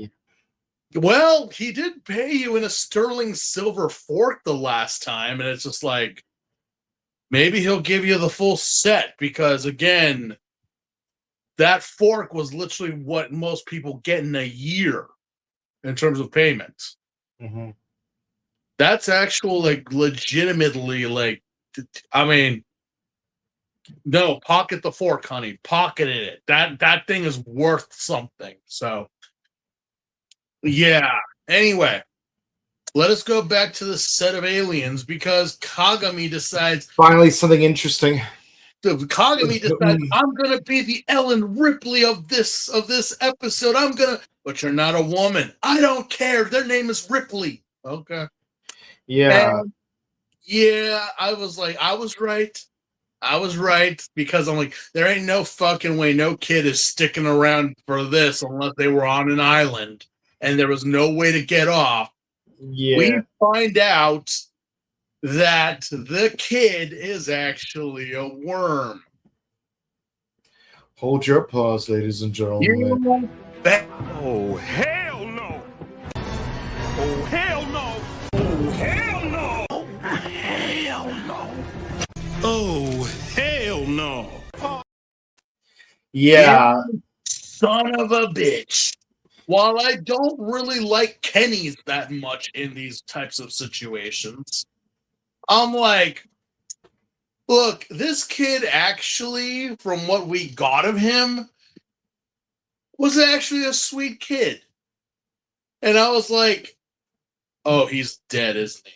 well, he did pay you in a sterling silver fork the last time, and it's just like, maybe he'll give you the full set, because again, that fork was literally what most people get in a year in terms of payments. Mm-hmm. That's actual, like, legitimately, like, I mean, no, pocket the fork, honey. Pocketed it. That thing is worth something. So, yeah. Anyway, let us go back to the set of aliens, because Kagami decides. Finally, something interesting. Kagami decides, I'm gonna be the Ellen Ripley of this episode. But you're not a woman. I don't care. Their name is Ripley. Okay. Yeah. And yeah, I was like, I was right, because I'm like, there ain't no fucking way no kid is sticking around for this unless they were on an island and there was no way to get off. Yeah. We find out that the kid is actually a worm. Hold your applause, ladies and gentlemen. Oh, hell no! Oh, hell no! Oh, hell no! Oh, hell no! Oh, hell no! Yeah. Son of a bitch. While I don't really like Kenny's that much in these types of situations, I'm like, look, this kid actually, from what we got of him, was actually a sweet kid. And I was like, oh, he's dead, isn't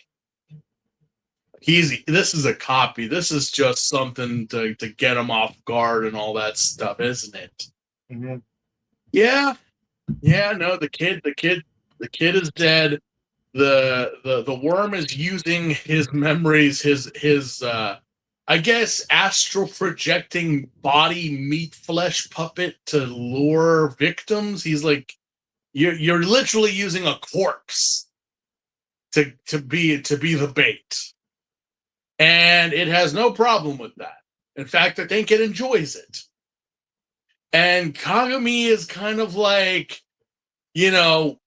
he? This is a copy. This is just something to get him off guard and all that stuff, isn't it? Mm-hmm. Yeah. Yeah, no, the kid is dead. The worm is using his memories, his I guess astral projecting body meat flesh puppet to lure victims. He's like, you're literally using a corpse to be the bait. And it has no problem with that. In fact, I think it enjoys it. And Kagami is kind of like, well,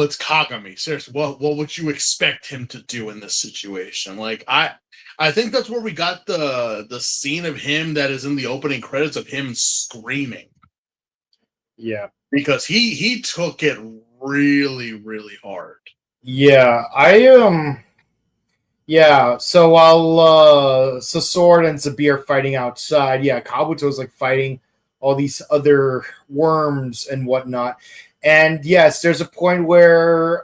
it's Kagami. Seriously, what would you expect him to do in this situation? Like, I think that's where we got the scene of him that is in the opening credits of him screaming. Yeah. Because he took it really, really hard. Yeah, yeah, so while Sword and Zabi are fighting outside, yeah, Kabuto's like fighting all these other worms and whatnot. And yes, there's a point where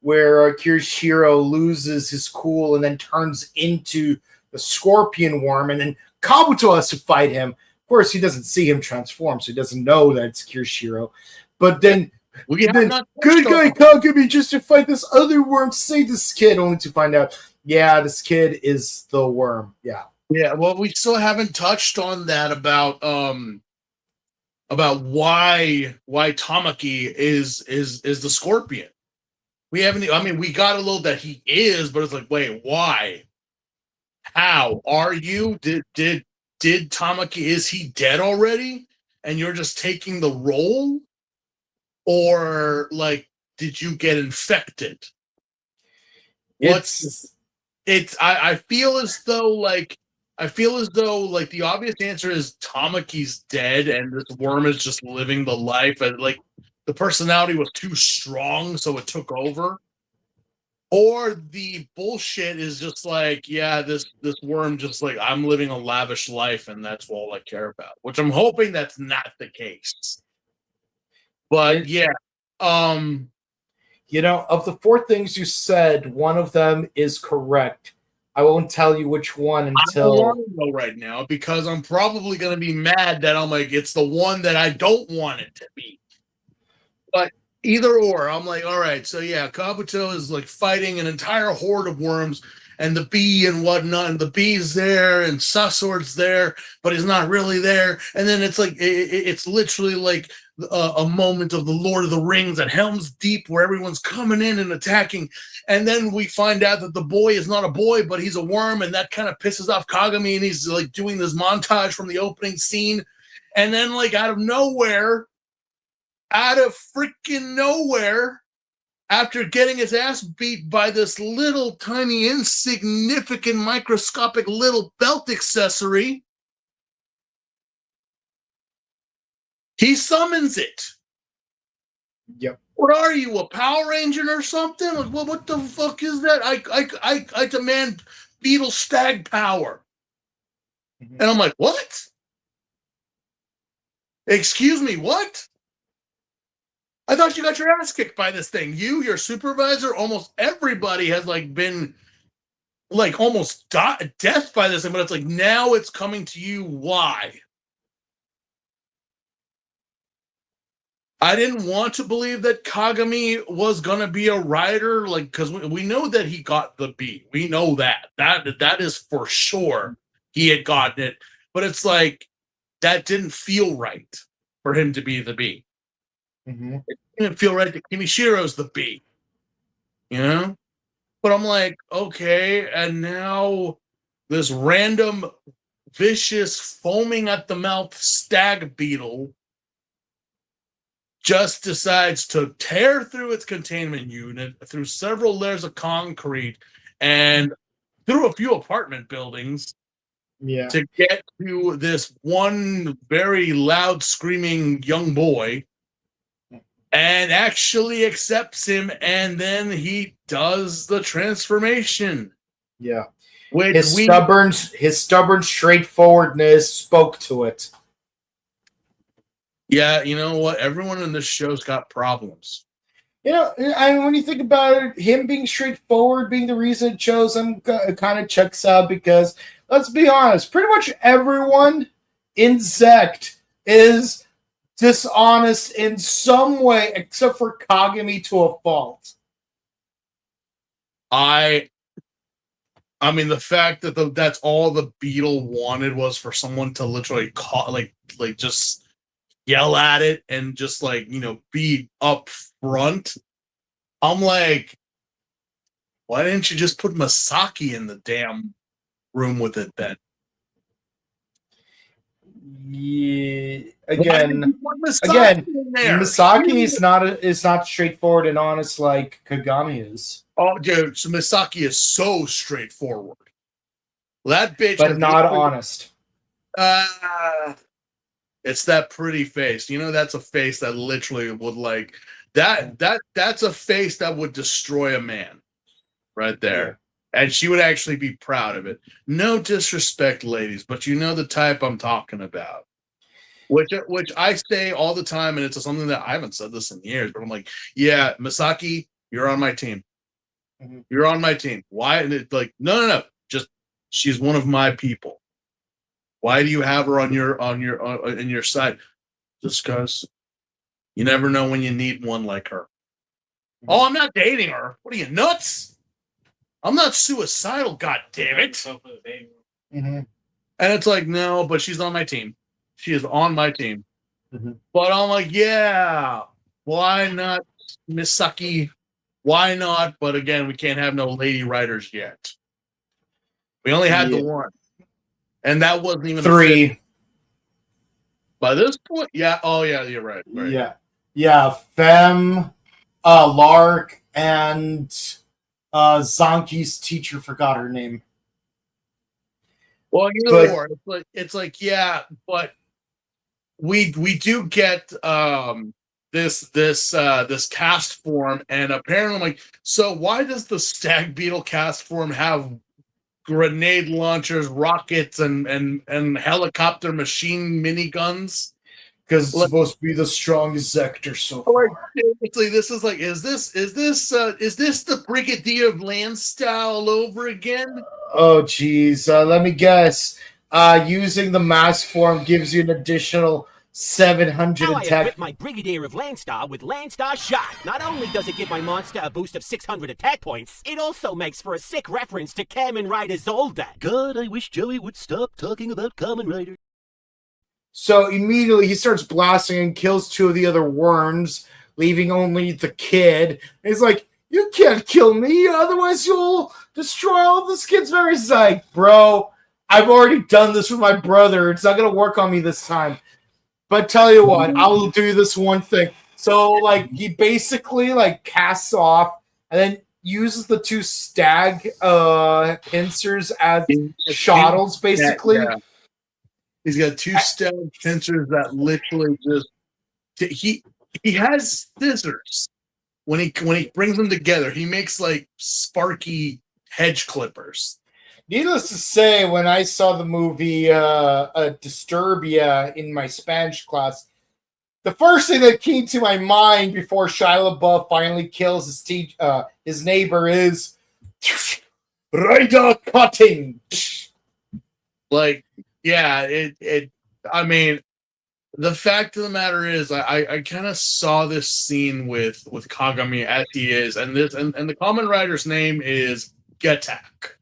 Kirishiro loses his cool and then turns into the scorpion worm, and then Kabuto has to fight him. Of course, he doesn't see him transform, so he doesn't know that it's Kirishiro. But then, good guy Kagami just to fight this other worm, save this kid, only to find out, yeah, this kid is the worm. Yeah. Yeah, well, we still haven't touched on that about why Tamaki is the scorpion. We haven't. I mean, we got a little that he is, but it's like, wait, why? How are you? Did Tamaki, is he dead already? And you're just taking the role, or like, did you get infected? I feel as though the obvious answer is Tamaki's dead and this worm is just living the life, and like the personality was too strong, so it took over. Or the bullshit is just like, yeah, this worm just like, I'm living a lavish life and that's all I care about. Which I'm hoping that's not the case. But yeah. You know, of the 4 things you said, one of them is correct. I won't tell you which one until... I don't want to know right now because I'm probably going to be mad that I'm like, it's the one that I don't want it to be. But either or, I'm like, all right, so yeah, Kabuto is like fighting an entire horde of worms and the bee and whatnot, and the bee's there and Sassor's there, but he's not really there. And then it's like, it's literally like a moment of the Lord of the Rings at Helm's Deep where everyone's coming in and attacking. And then we find out that the boy is not a boy, but he's a worm, and that kind of pisses off Kagami, and he's like doing this montage from the opening scene. And then like out of freaking nowhere, after getting his ass beat by this little tiny insignificant microscopic little belt accessory, he summons it. Yep. What are you, a Power Ranger or something? Like, what the fuck is that? I demand Beetle Stag power. Mm-hmm. And I'm like, what? Excuse me, what? I thought you got your ass kicked by this thing. You, your supervisor, almost everybody has like been like almost death by this thing, but it's like now it's coming to you. Why? I didn't want to believe that Kagami was gonna be a rider, like because we know that he got the B. We know that is for sure he had gotten it, but it's like that didn't feel right for him to be the B. Mm-hmm. It didn't feel right that Kimishiro's the B, you know? But I'm like, okay, and now this random, vicious, foaming at the mouth stag beetle just decides to tear through its containment unit, through several layers of concrete, and through a few apartment buildings to get to this one very loud, screaming young boy, and actually accepts him, and then he does the transformation. Yeah. His stubborn straightforwardness spoke to it. Yeah, you know what? Everyone in this show's got problems. You know, I mean, when you think about it, him being straightforward, being the reason it chose him, kind of checks out because, let's be honest, pretty much everyone in Zect is dishonest in some way, except for Kagami to a fault. I mean, the fact that that's all the beetle wanted was for someone to literally just yell at it and just like, you know, be up front. I'm like, why didn't you just put Masaki in the damn room with it then? Yeah. Again, Misaki is not straightforward and honest like Kagami is. Oh, dude, so Misaki is so straightforward. That bitch, but not honest. It's that pretty face. You know, that's a face that literally would like that's a face that would destroy a man right there. Yeah. And she would actually be proud of it. No disrespect, ladies, but you know the type I'm talking about. Which I say all the time, and it's something that I haven't said this in years, but I'm like, yeah, Misaki, you're on my team. Mhm. You're on my team. Why? And it's like, no. Just she's one of my people. Why do you have her on your side? Just because you never know when you need one like her. Mhm. Oh, I'm not dating her. What are you, nuts? I'm not suicidal, god damn it. Mhm. And it's like, no, but she's on my team. She is on my team. Mhm. But I'm like, yeah, why not Misaki? Why not? But again, we can't have no lady writers yet. We only had the Yeah. one. And that wasn't even a 3. fit. By this point, yeah. Oh, yeah, you're right. Yeah. Fem, Lark, and Zonki's teacher forgot her name. Well, But- or it's like yeah, but we do get this cast form, and apparently I'm like, so why does the Stag Beetle cast form have grenade launchers, rockets, and helicopter machine miniguns? Because it's supposed to be the strongest sector so far. Basically, this is like, is this the Brigadier of Landstyle all over again? Oh, geez. Let me guess. Using the mask form gives you an additional 700 Now I attack. equip my Brigadier of Landstar with Landstar Shot. Not only does it give my monster a boost of 600 attack points, it also makes for a sick reference to Kamen Rider Zolda. God, I wish Joey would stop talking about Kamen Rider. So immediately he starts blasting and kills 2 of the other worms, leaving only the kid. He's like, you can't kill me, otherwise you'll destroy all the Skits members. He's like, bro, I've already done this with my brother. It's not going to work on me this time. But tell you what, I will do this one thing. So, like, he basically, like, casts off and then uses the 2 stag pincers as shuttles, basically. Yeah. He's got 2 stag pincers that literally just he has scissors. When he brings them together, he makes like sparky hedge clippers. Needless to say, when I saw the movie Disturbia in my Spanish class, the first thing that came to my mind before Shia LaBeouf finally kills his neighbor is Rider cutting. Like, yeah, I mean, the fact of the matter is, I kind of saw this scene with Kagami as he is, and the Kamen Rider's name is Getak.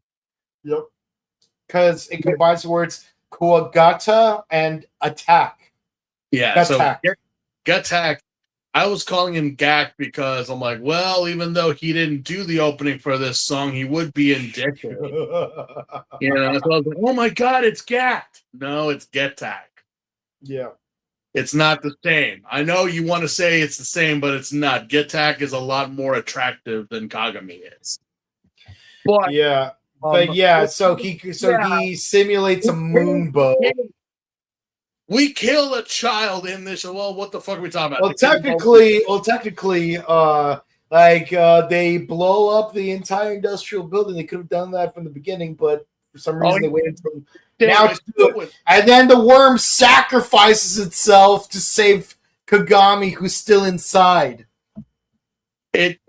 Yep. Because it combines the words Kuwagata and attack. Yeah, Getak. so Getak. I was calling him Gak because I'm like, well, even though he didn't do the opening for this song, he would be in Dick. So I was like, oh my god, it's Gak. No, it's Getak. Yeah. It's not the same. I know you want to say it's the same, but it's not. Getak is a lot more attractive than Kagami is. But yeah. So he simulates a moon bow. We kill a child in this. Well, what the fuck are we talking about? Well, technically, they blow up the entire industrial building. They could have done that from the beginning, but for some reason they waited until now to do it. And then the worm sacrifices itself to save Kagami, who's still inside.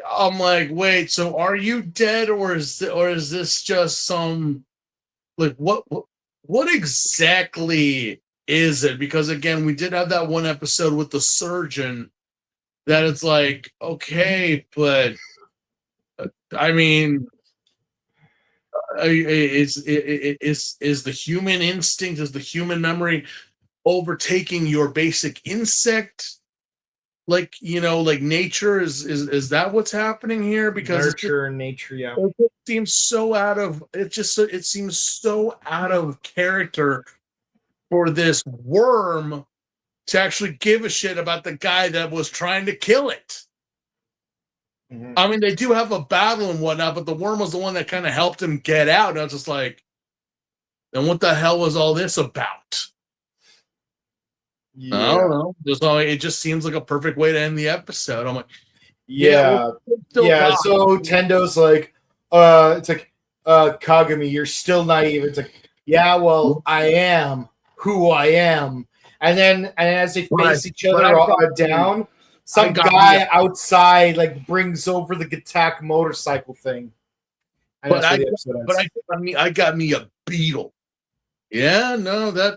I'm like, wait. So are you dead, or is this just some like what exactly is it? Because again, we did have that one episode with the surgeon that it's like, okay, but I mean, is the human instinct, is the human memory overtaking your basic insect? Like, like nature is that what's happening here? Because nature, yeah. It seems so out of it seems so out of character for this worm to actually give a shit about the guy that was trying to kill it. Mm-hmm. I mean, they do have a battle and whatnot, but the worm was the one that kind of helped him get out. And I was just like, then what the hell was all this about? Yeah. I don't know. It just seems like a perfect way to end the episode. I'm like, yeah. So Tendo's like, it's like, Kagami, you're still naive. It's like, yeah, well, I am who I am. and as they face each other down, some got guy outside like brings over the Gattack motorcycle thing. And But that's where I, the episode ends. but I got me a beetle. Yeah, no,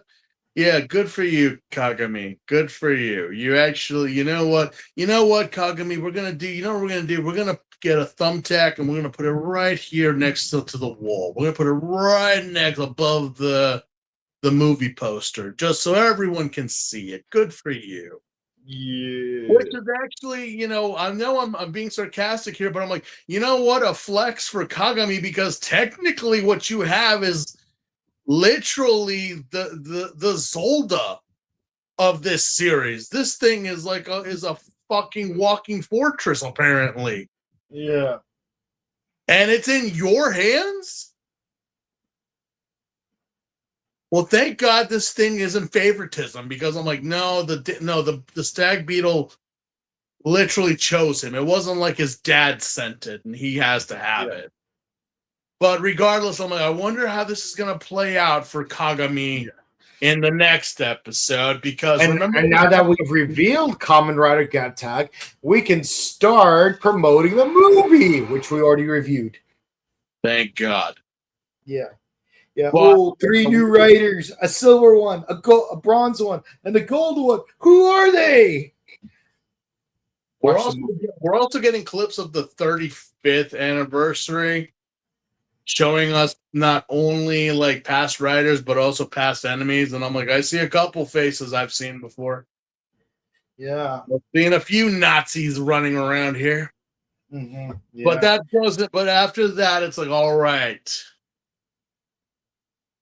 yeah, good for you, Kagami. Good for you. You actually, you know what, Kagami, we're gonna do. You know what we're gonna do? We're gonna get a thumbtack and we're gonna put it right here next to the wall. We're gonna put it right next above the movie poster, just so everyone can see it. Good for you. Yeah. Which is actually, I know I'm being sarcastic here, but I'm like, you know what? A flex for Kagami, because technically what you have is literally the Zolda of this series. This thing is like is a fucking walking fortress, apparently. Yeah. And it's in your hands? Well, thank God this thing isn't favoritism, because I'm like, the Stag Beetle literally chose him. It wasn't like his dad sent it and he has to have it. But regardless, I'm like, I wonder how this is going to play out for Kagami in the next episode, because remember, and now that we've revealed Kamen Rider Gattack, we can start promoting the movie, which we already reviewed. Thank God. Yeah. Yeah. Well, 3 new writers, a silver one, a bronze one, and a gold one. Who are they? We're also getting clips of the 35th anniversary, showing us not only like past writers but also past enemies. And I'm like, I see a couple faces I've seen before. Yeah. I've seen a few Nazis running around here. Mm-hmm. Yeah. But that doesn't. But after that, it's like, all right.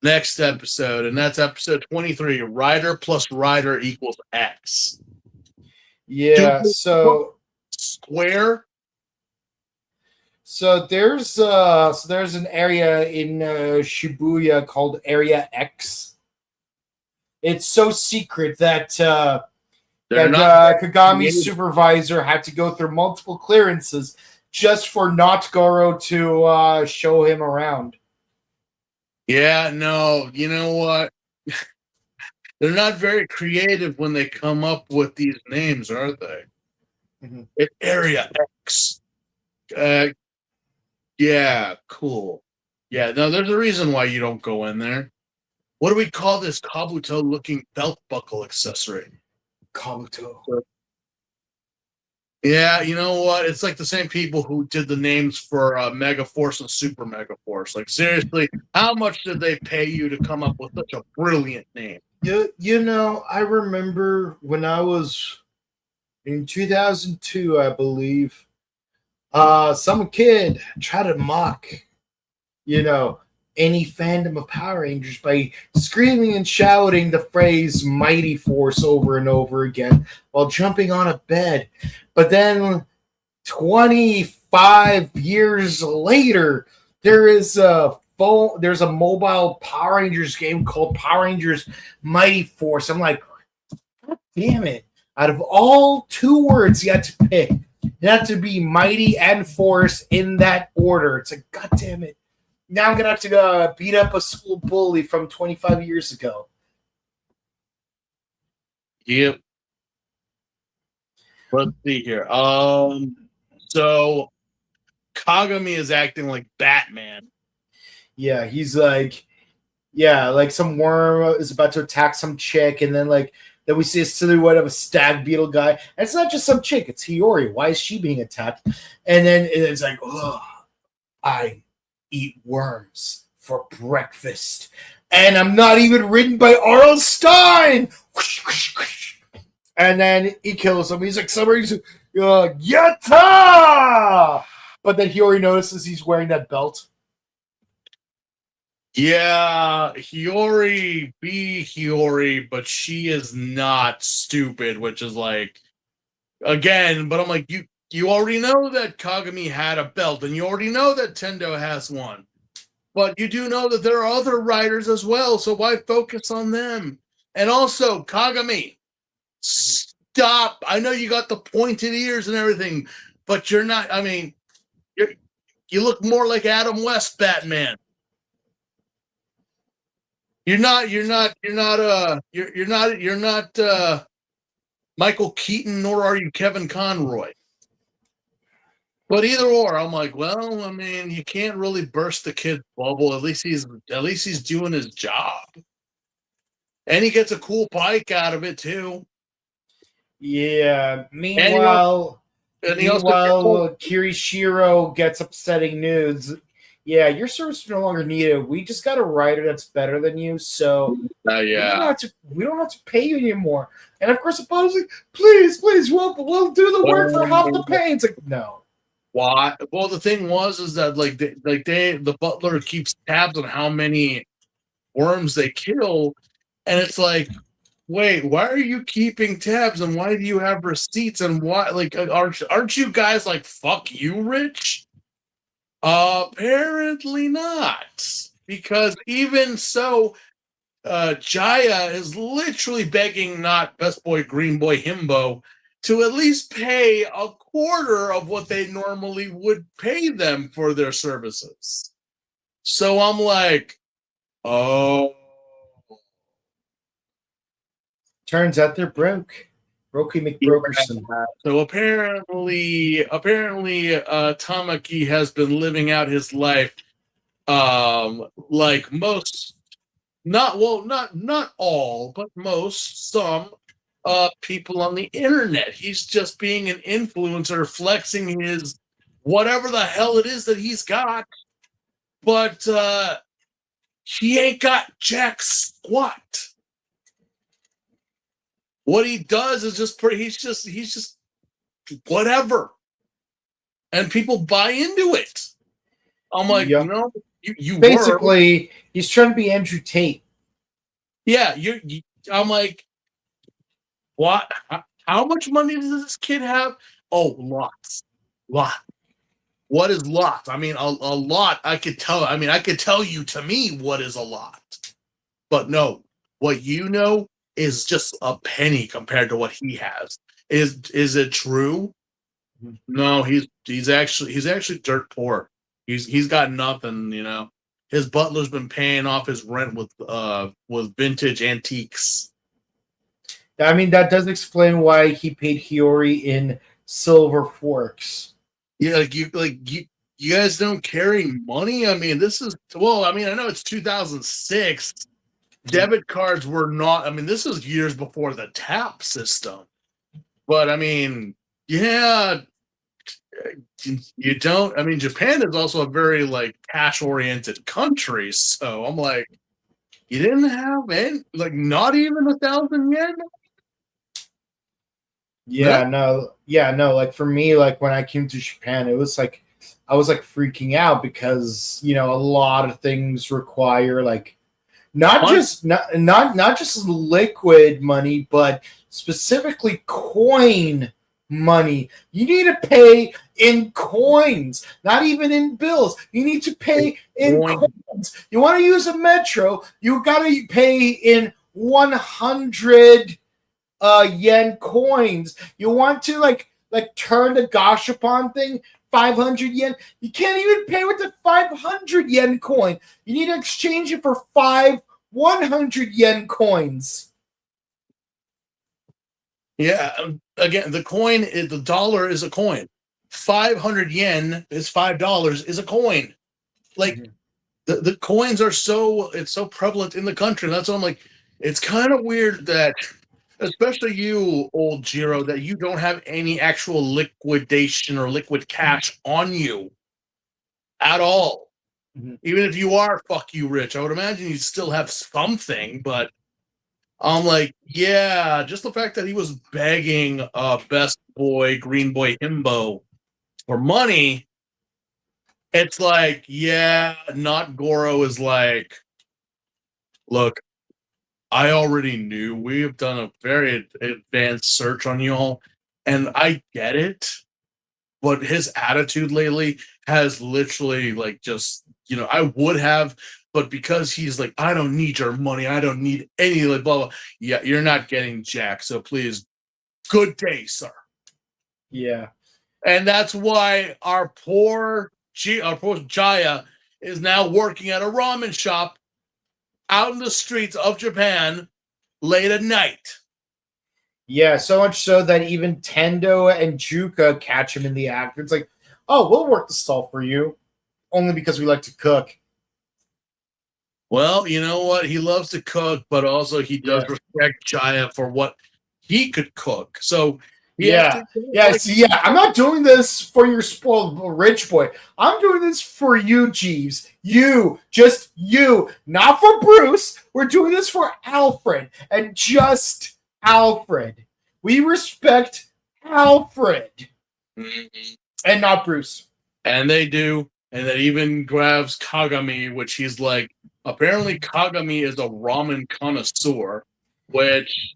Next episode, and that's episode 23. Rider plus Rider equals X. Yeah. So square. So there's an area in Shibuya called Area X. It's so secret that Kagami's supervisor had to go through multiple clearances just for not Goro to show him around. Yeah, no, you know what? They're not very creative when they come up with these names, are they? Mm-hmm. It's Area X. Yeah, cool. Yeah, no, there's a reason why you don't go in there. What do we call this Kabuto-looking belt buckle accessory? Kabuto. Yeah, you know what? It's like the same people who did the names for Mega Force and Super Mega Force. Like, seriously, how much did they pay you to come up with such a brilliant name? You know, I remember when I was in 2002, I believe, some kid tried to mock, any fandom of Power Rangers by screaming and shouting the phrase Mighty Force over and over again while jumping on a bed. But then 25 years later, there's a mobile Power Rangers game called Power Rangers Mighty Force. I'm like, God damn it. Out of all 2 words you had to pick, it had to be Mighty and Force in that order. It's like, God damn it. Now I'm going to have to beat up a school bully from 25 years ago. Yep. Let's see here. So Kagami is acting like Batman. Yeah, he's like some worm is about to attack some chick, and then we see a silhouette of a stag beetle guy. And it's not just some chick, it's Hiyori. Why is she being attacked? And then it's like, oh, I eat worms for breakfast. And I'm not even written by R.L. Stein. And then he kills him. He's like, somebody's Yatta! But then Hiyori notices he's wearing that belt. Yeah, Hiyori be Hiyori, but she is not stupid, which is like, again, but I'm like, you already know that Kagami had a belt, and you already know that Tendo has one. But you do know that there are other writers as well, so why focus on them? And also, Kagami, stop. I know you got the pointed ears and everything, but you're not, you look more like Adam West Batman. You're not Michael Keaton, nor are you Kevin Conroy. But either or, I'm like, well, I mean, you can't really burst the kid's bubble. At least he's doing his job, and he gets a cool bike out of it too. Yeah. And he also Kirishiro gets upsetting news. Yeah, your service is no longer needed. We just got a rider that's better than you, so we don't have to pay you anymore. And of course, the bottom's like, please, we'll do the work for half the pay. It's like, no. Why? Well, the thing is that the butler keeps tabs on how many worms they kill, and it's like, wait, why are you keeping tabs, and why do you have receipts, and why, like, aren't you guys like, fuck you, Rich? Apparently not, because even so, Jaya is literally begging not Best Boy, Green Boy, Himbo to at least pay a quarter of what they normally would pay them for their services. So I'm like, oh. Turns out they're broke. Brokey McBrokerson. So apparently, Tamaki has been living out his life, like most, not all, but some people on the internet. He's just being an influencer, flexing his whatever the hell it is that he's got, but he ain't got jack squat. What he does is he's just whatever, and people buy into it. I'm like, yep. No, you basically he's trying to be Andrew Tate. Yeah, I'm like, what? How much money does this kid have? Oh, lots. What is lots? I mean, a lot. I could tell you to me what is a lot, but no, what you know is just a penny compared to what he has. Is it true? No, he's actually dirt poor. He's got nothing, you know. His butler's been paying off his rent with vintage antiques. I mean, that does explain why he paid Hiyori in silver forks. Yeah, you guys don't carry money? I mean, I know it's 2006. Debit cards were not, I mean, this is years before the tap system. But I mean, yeah, you don't, I mean, Japan is also a very like cash oriented country. So I'm like, you didn't have any, like, not even 1,000 yen? No. Like for me, like when I came to Japan, it was like, I was like freaking out because, you know, a lot of things require like, not just liquid money, but specifically coin money. You need to pay in coins, not even in bills. You need to pay in coins. You want to use a metro, you got to pay in 100 yen coins. You want to like turn the gashapon thing, 500 yen. You can't even pay with the 500 yen coin. You need to exchange it for 100 yen coins. Yeah, again, the dollar is a coin. 500 yen is $5 is a coin. Like the coins are so prevalent in the country. That's why I'm like, it's kind of weird that, especially you, old Jiro, that you don't have any actual liquidation or liquid cash on you at all. Even if you are, fuck you, Rich. I would imagine you'd still have something, but I'm like, yeah, just the fact that he was begging Best Boy, Green Boy, Himbo for money, it's like, yeah, not Goro is like, look, I already knew. We have done a very advanced search on y'all, and I get it, but his attitude lately has literally like just, you know, I would have, but because he's like, I don't need your money, I don't need any, like, blah, blah. Yeah, you're not getting jack, so please, good day, sir. Yeah. And that's why our poor Jaya is now working at a ramen shop out in the streets of Japan late at night. Yeah, so much so that even Tendo and Juka catch him in the act. It's like, oh, we'll work the stall for you, only because we like to cook. Well, you know what? He loves to cook, but also he does respect Jaya for what he could cook. So yeah, I'm not doing this for your spoiled rich boy. I'm doing this for you, Jeeves. You, just you, not for Bruce. We're doing this for Alfred, and just Alfred. We respect Alfred, and not Bruce. And they do, and that even grabs Kagami, which he's like, apparently Kagami is a ramen connoisseur, which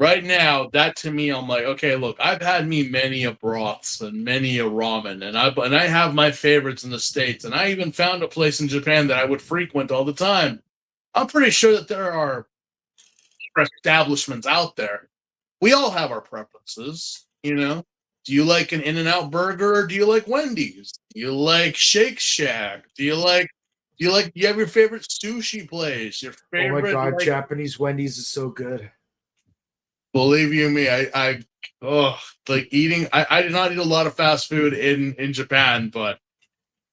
right now, that to me, I'm like, okay, look, I've had me many a broths and many a ramen, and I have my favorites in the States, and I even found a place in Japan that I would frequent all the time. I'm pretty sure that there are establishments out there. We all have our preferences, you know. Do you like an In-N-Out burger, or do you like Wendy's? Do you like Shake Shack? Do you have your favorite sushi place? Your favorite? Oh my god, Japanese Wendy's is so good. Believe you me, I did not eat a lot of fast food in Japan, but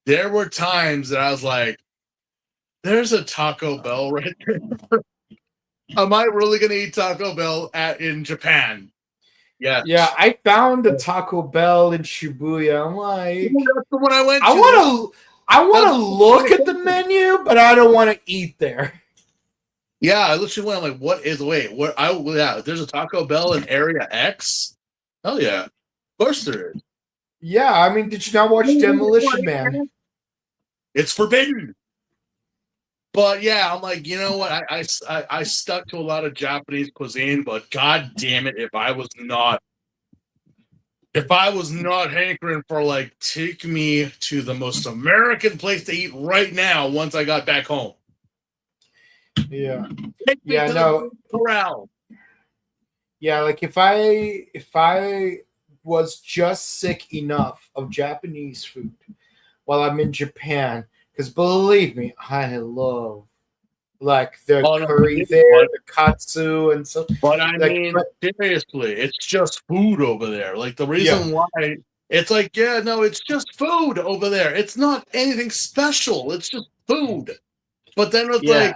there were times that I was like, there's a Taco Bell right there. Am I really gonna eat Taco Bell in Japan? Yeah. Yeah, I found a Taco Bell in Shibuya. I'm like, that's the one I went to. I wanna look at the menu, but I don't want to eat there. Yeah, I literally went. I'm like, what is? Wait, what? There's a Taco Bell in Area X. Hell yeah, of course there is. Yeah, I mean, did you not watch Demolition Man? It's forbidden. But yeah, I'm like, you know what? I stuck to a lot of Japanese cuisine, but god damn it, if I was not hankering for like, take me to the most American place to eat right now once I got back home. Yeah. Take me to the corral. Yeah, like if I was just sick enough of Japanese food while I'm in Japan, because believe me, I love like the curry there, the katsu and so. But I mean, seriously, it's just food over there. Like the reason why it's like, it's just food over there. It's not anything special. It's just food. But then it's like,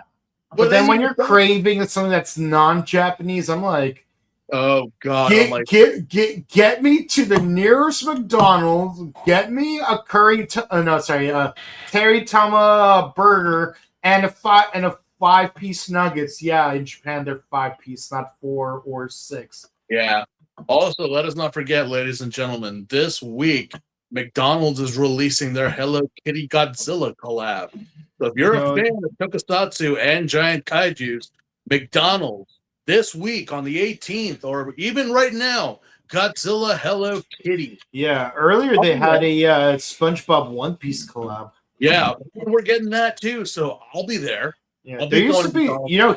but then when you're craving something that's non-Japanese, I'm like, oh god, get me to the nearest McDonald's. Get me a Teritama burger and a 5-piece nuggets. Yeah, in Japan they're 5-piece, not 4 or 6. Yeah. Also, let us not forget, ladies and gentlemen, this week McDonald's is releasing their Hello Kitty Godzilla collab. So if you're a fan of Tokusatsu and Giant Kaijus, McDonald's this week on the 18th, or even right now, Godzilla Hello Kitty. Yeah, earlier they had a SpongeBob One Piece collab. Yeah, we're getting that too, so I'll be there. Yeah, there used to be,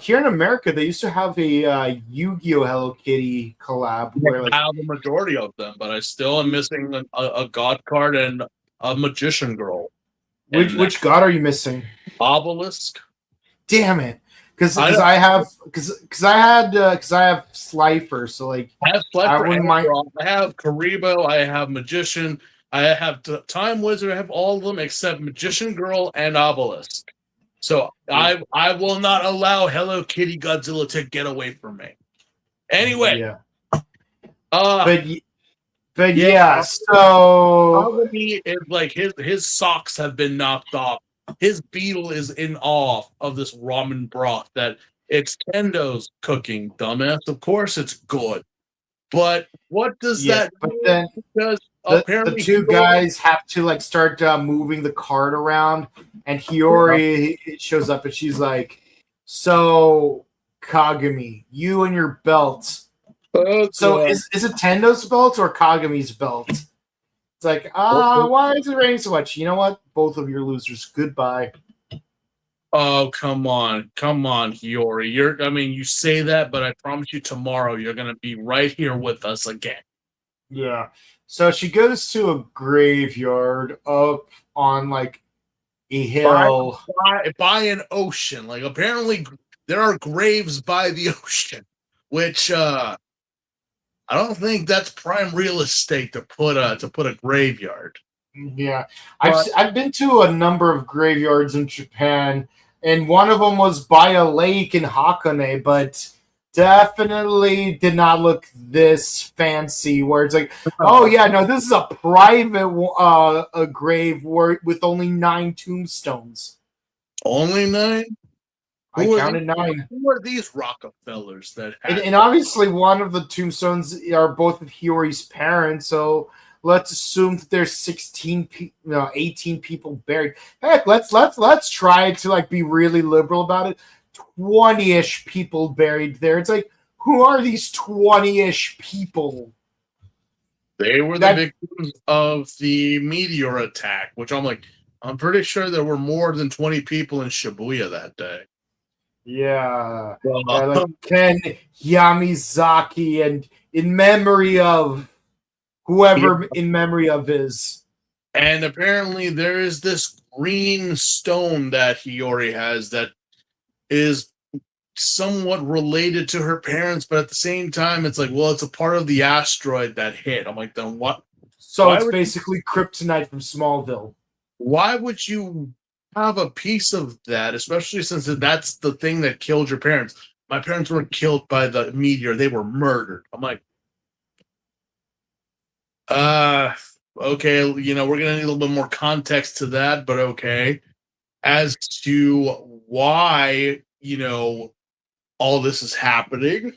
here in America, they used to have a Yu-Gi-Oh! Hello Kitty collab. I have the majority of them, but I still am missing a God card and a Magician Girl. Which god are you missing? Obelisk. Damn it! Because I have Slifer, so like I have Slifer. I have Karibo. I have Magician. I have Time Wizard. I have all of them except Magician Girl and Obelisk. So I will not allow Hello Kitty Godzilla to get away from me. Anyway, so like his socks have been knocked off. His beetle is in awe of this ramen broth that it's Tendo's cooking, dumbass. Of course it's good. But what does that but then because the two guys have to like start moving the cart around, and Hiyori shows up and she's like, so Kagami, you and your belt. So is it Tendo's belt or Kagami's belt? It's like, why is it raining so much? You know what? Both of your losers. Goodbye. Oh, come on, Hiyori. You say that, but I promise you tomorrow you're gonna be right here with us again. Yeah. So she goes to a graveyard up on like a hill. By an ocean. Like apparently there are graves by the ocean, which I don't think that's prime real estate to put a graveyard. Yeah, But- I've been to a number of graveyards in Japan, and one of them was by a lake in Hakone, but definitely did not look this fancy. Where it's like, oh yeah, no, this is a private a grave with only 9 tombstones. Only 9? I Who are counted 9. Who are these Rockefellers that have And obviously, one of the tombstones are both of Hiyori's parents. So let's assume that there's 18 people buried. Heck, let's try to like be really liberal about it. 20-ish people buried there. It's like, who are these 20-ish people? They were the victims of the meteor attack, which I'm pretty sure there were more than 20 people in Shibuya that day. Yeah, like Ken Yamazaki, and in memory of whoever in memory of is. And apparently there is this green stone that Hiyori has that is somewhat related to her parents, but at the same time, it's like, well, it's a part of the asteroid that hit. I'm like, then what? So it's basically kryptonite from Smallville. Why would you have a piece of that, especially since that's the thing that killed your parents? My parents weren't killed by the meteor, they were murdered. I'm like, okay, we're gonna need a little bit more context to that, but okay. As to why, all this is happening.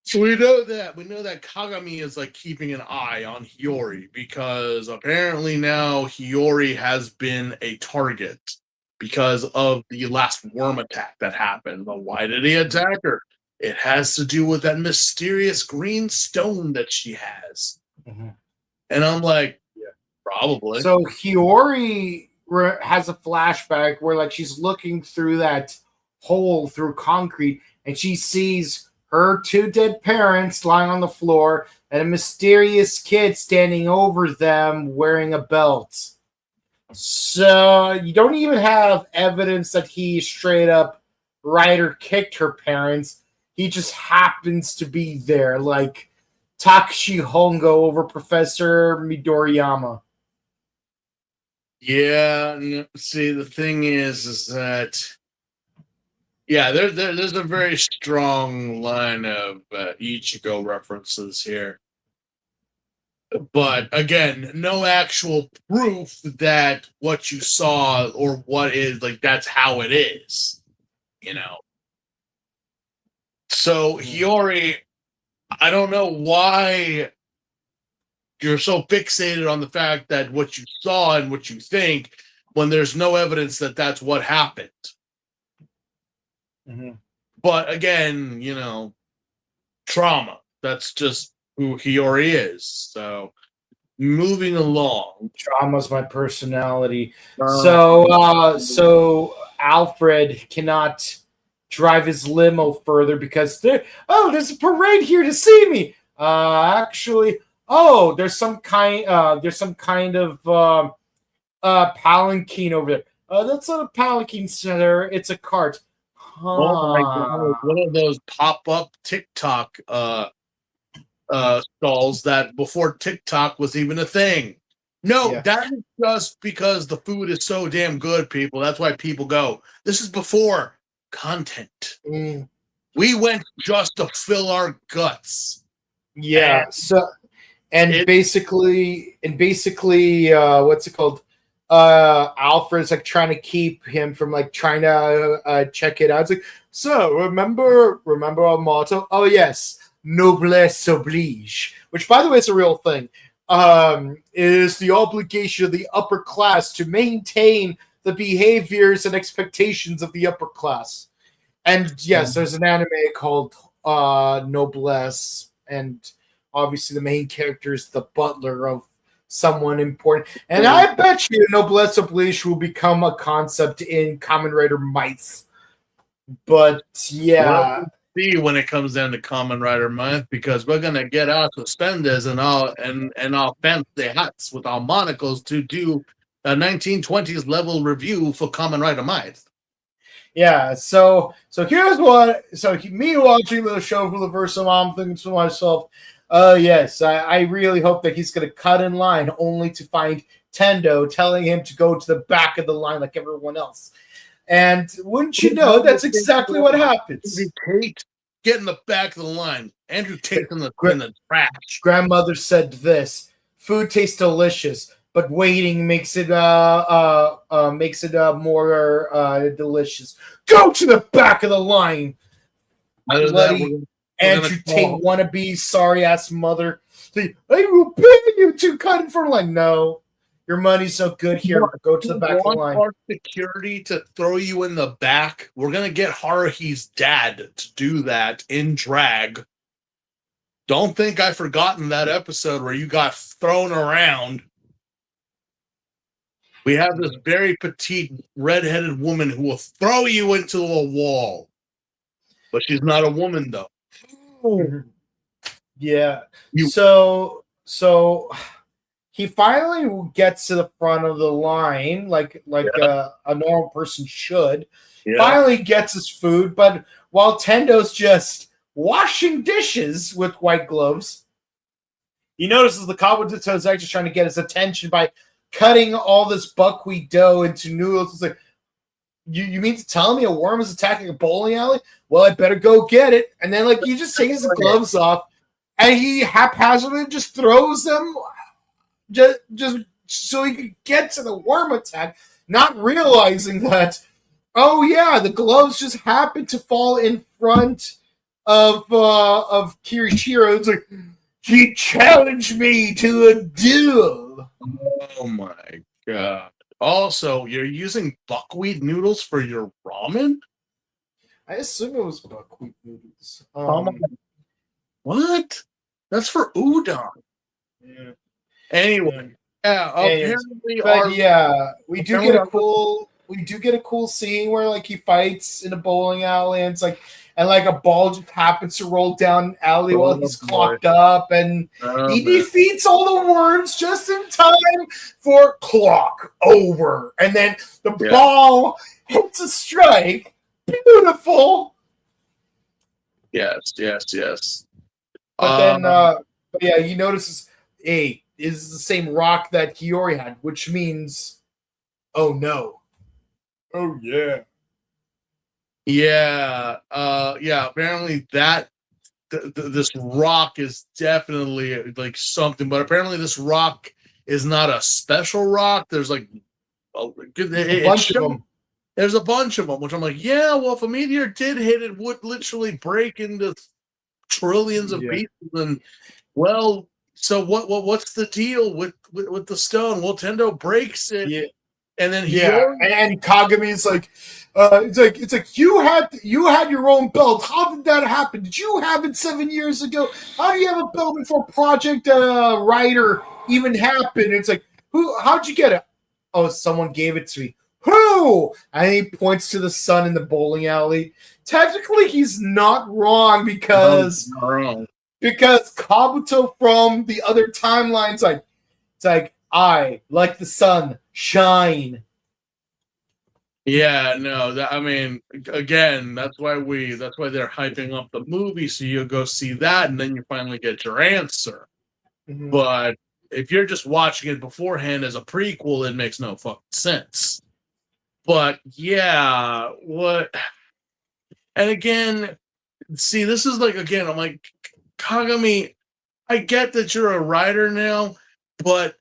So we know that Kagami is like keeping an eye on Hiyori because apparently now Hiyori has been a target because of the last worm attack that happened. But why did he attack her? It has to do with that mysterious green stone that she has. Mm-hmm. And I'm like, yeah, probably. So Hiyori has a flashback where like she's looking through that hole through concrete and she sees her 2 dead parents lying on the floor and a mysterious kid standing over them wearing a belt. So you don't even have evidence that he straight up Rider kicked her parents. He just happens to be there, like Takashi Hongo over Professor Midoriyama. Yeah, see, the thing is that yeah, there's a very strong line of Ichigo references here. But again, no actual proof that what you saw or what is, like, that's how it is, So, Hiyori, I don't know why you're so fixated on the fact that what you saw and what you think when there's no evidence that that's what happened. Mm-hmm. But again, trauma. That's just who Hiyori is. So, moving along. Trauma's my personality. So Alfred cannot drive his limo further because there's a parade here to see me. Actually, there's some kind of palanquin over there. That's not a palanquin, sir. It's a cart. Oh my God! One of those pop-up TikTok stalls that before TikTok was even a thing. No, Yeah. That is just because the food is so damn good, people. That's why people go. This is before content. Mm. We went just to fill our guts. Yeah. Basically, what's it called? Alfred's like trying to keep him from like trying to check it out. It's like, so remember our motto? Oh yes, noblesse oblige. Which, by the way, is a real thing. It is the obligation of the upper class to maintain the behaviors and expectations of the upper class. And yes, there's an anime called Noblesse, and obviously the main character is the butler of someone important. And I bet you Noblesse Oblige will become a concept in Kamen Rider Mites. But yeah. We'll see when it comes down to Kamen Rider month, because we're gonna get our suspenders and our fancy hats with our monocles to do a 1920s level review for Kamen Rider Might. Yeah, so here's what. Me watching the show for the first time, I'm thinking to myself, yes, I really hope that he's going to cut in line only to find Tendo telling him to go to the back of the line like everyone else. And wouldn't you know, that's exactly what happens. Andrew Tate, get in the back of the line. Andrew Tate in the trash. Grandmother said this: food tastes delicious, but waiting makes it more delicious. Go to the back of the line. Bloody Andrew Tate wannabe sorry ass mother. I will pay you to cut in front of the line. No, your money's no good here. Go to the back of the line. Our security to throw you in the back. We're gonna get Haruhi's dad to do that in drag. Don't think I've forgotten that episode where you got thrown around. We have this very petite, red-headed woman who will throw you into a wall. But she's not a woman, though. Yeah. So he finally gets to the front of the line, like a normal person should. Yeah. Finally gets his food, but while Tendo's just washing dishes with white gloves, he notices the Kabuto is actually trying to get his attention by cutting all this buckwheat dough into noodles. It's like, you mean to tell me a worm is attacking a bowling alley? Well, I better go get it. And then, he just takes his gloves off, and he haphazardly just throws them just so he could get to the worm attack, not realizing that, oh yeah, the gloves just happened to fall in front of Kirichiro. It's like, he challenged me to a duel. Oh my god. Also, you're using buckwheat noodles for your ramen? I assume it was buckwheat noodles. What? That's for udon. Yeah. Anyway, we do get a cool scene where he fights in a bowling alley, and it's a ball just happens to roll down an alley while he's clocked up, and he defeats all the worms just in time for clock over, and then the ball hits a strike. Beautiful. Yes. But then, he notices, hey, this is the same rock that Hiyori had, which means, oh no. Oh yeah. Yeah. Apparently this rock is definitely something, but apparently this rock is not a special rock. There's a bunch of them. There's a bunch of them, which I'm like, yeah, well, if a meteor did hit, it would literally break into trillions of pieces. And so what's the deal with the stone? Well, Tendo breaks it. Yeah. And then and Kagami's it's like you had your own belt. How did that happen? Did you have it 7 years ago? How do you have a belt before Project Rider even happened? It's like, how'd you get it? Oh, someone gave it to me. Who? And he points to the sun in the bowling alley. Technically, he's not wrong because Kabuto from the other timeline's I, like the sun, shine. Yeah, no, again, that's why they're hyping up the movie, so you go see that, and then you finally get your answer. Mm-hmm. But if you're just watching it beforehand as a prequel, it makes no fucking sense. But yeah, what? And again, see, this is again, I'm like, Kagami, I get that you're a writer now, but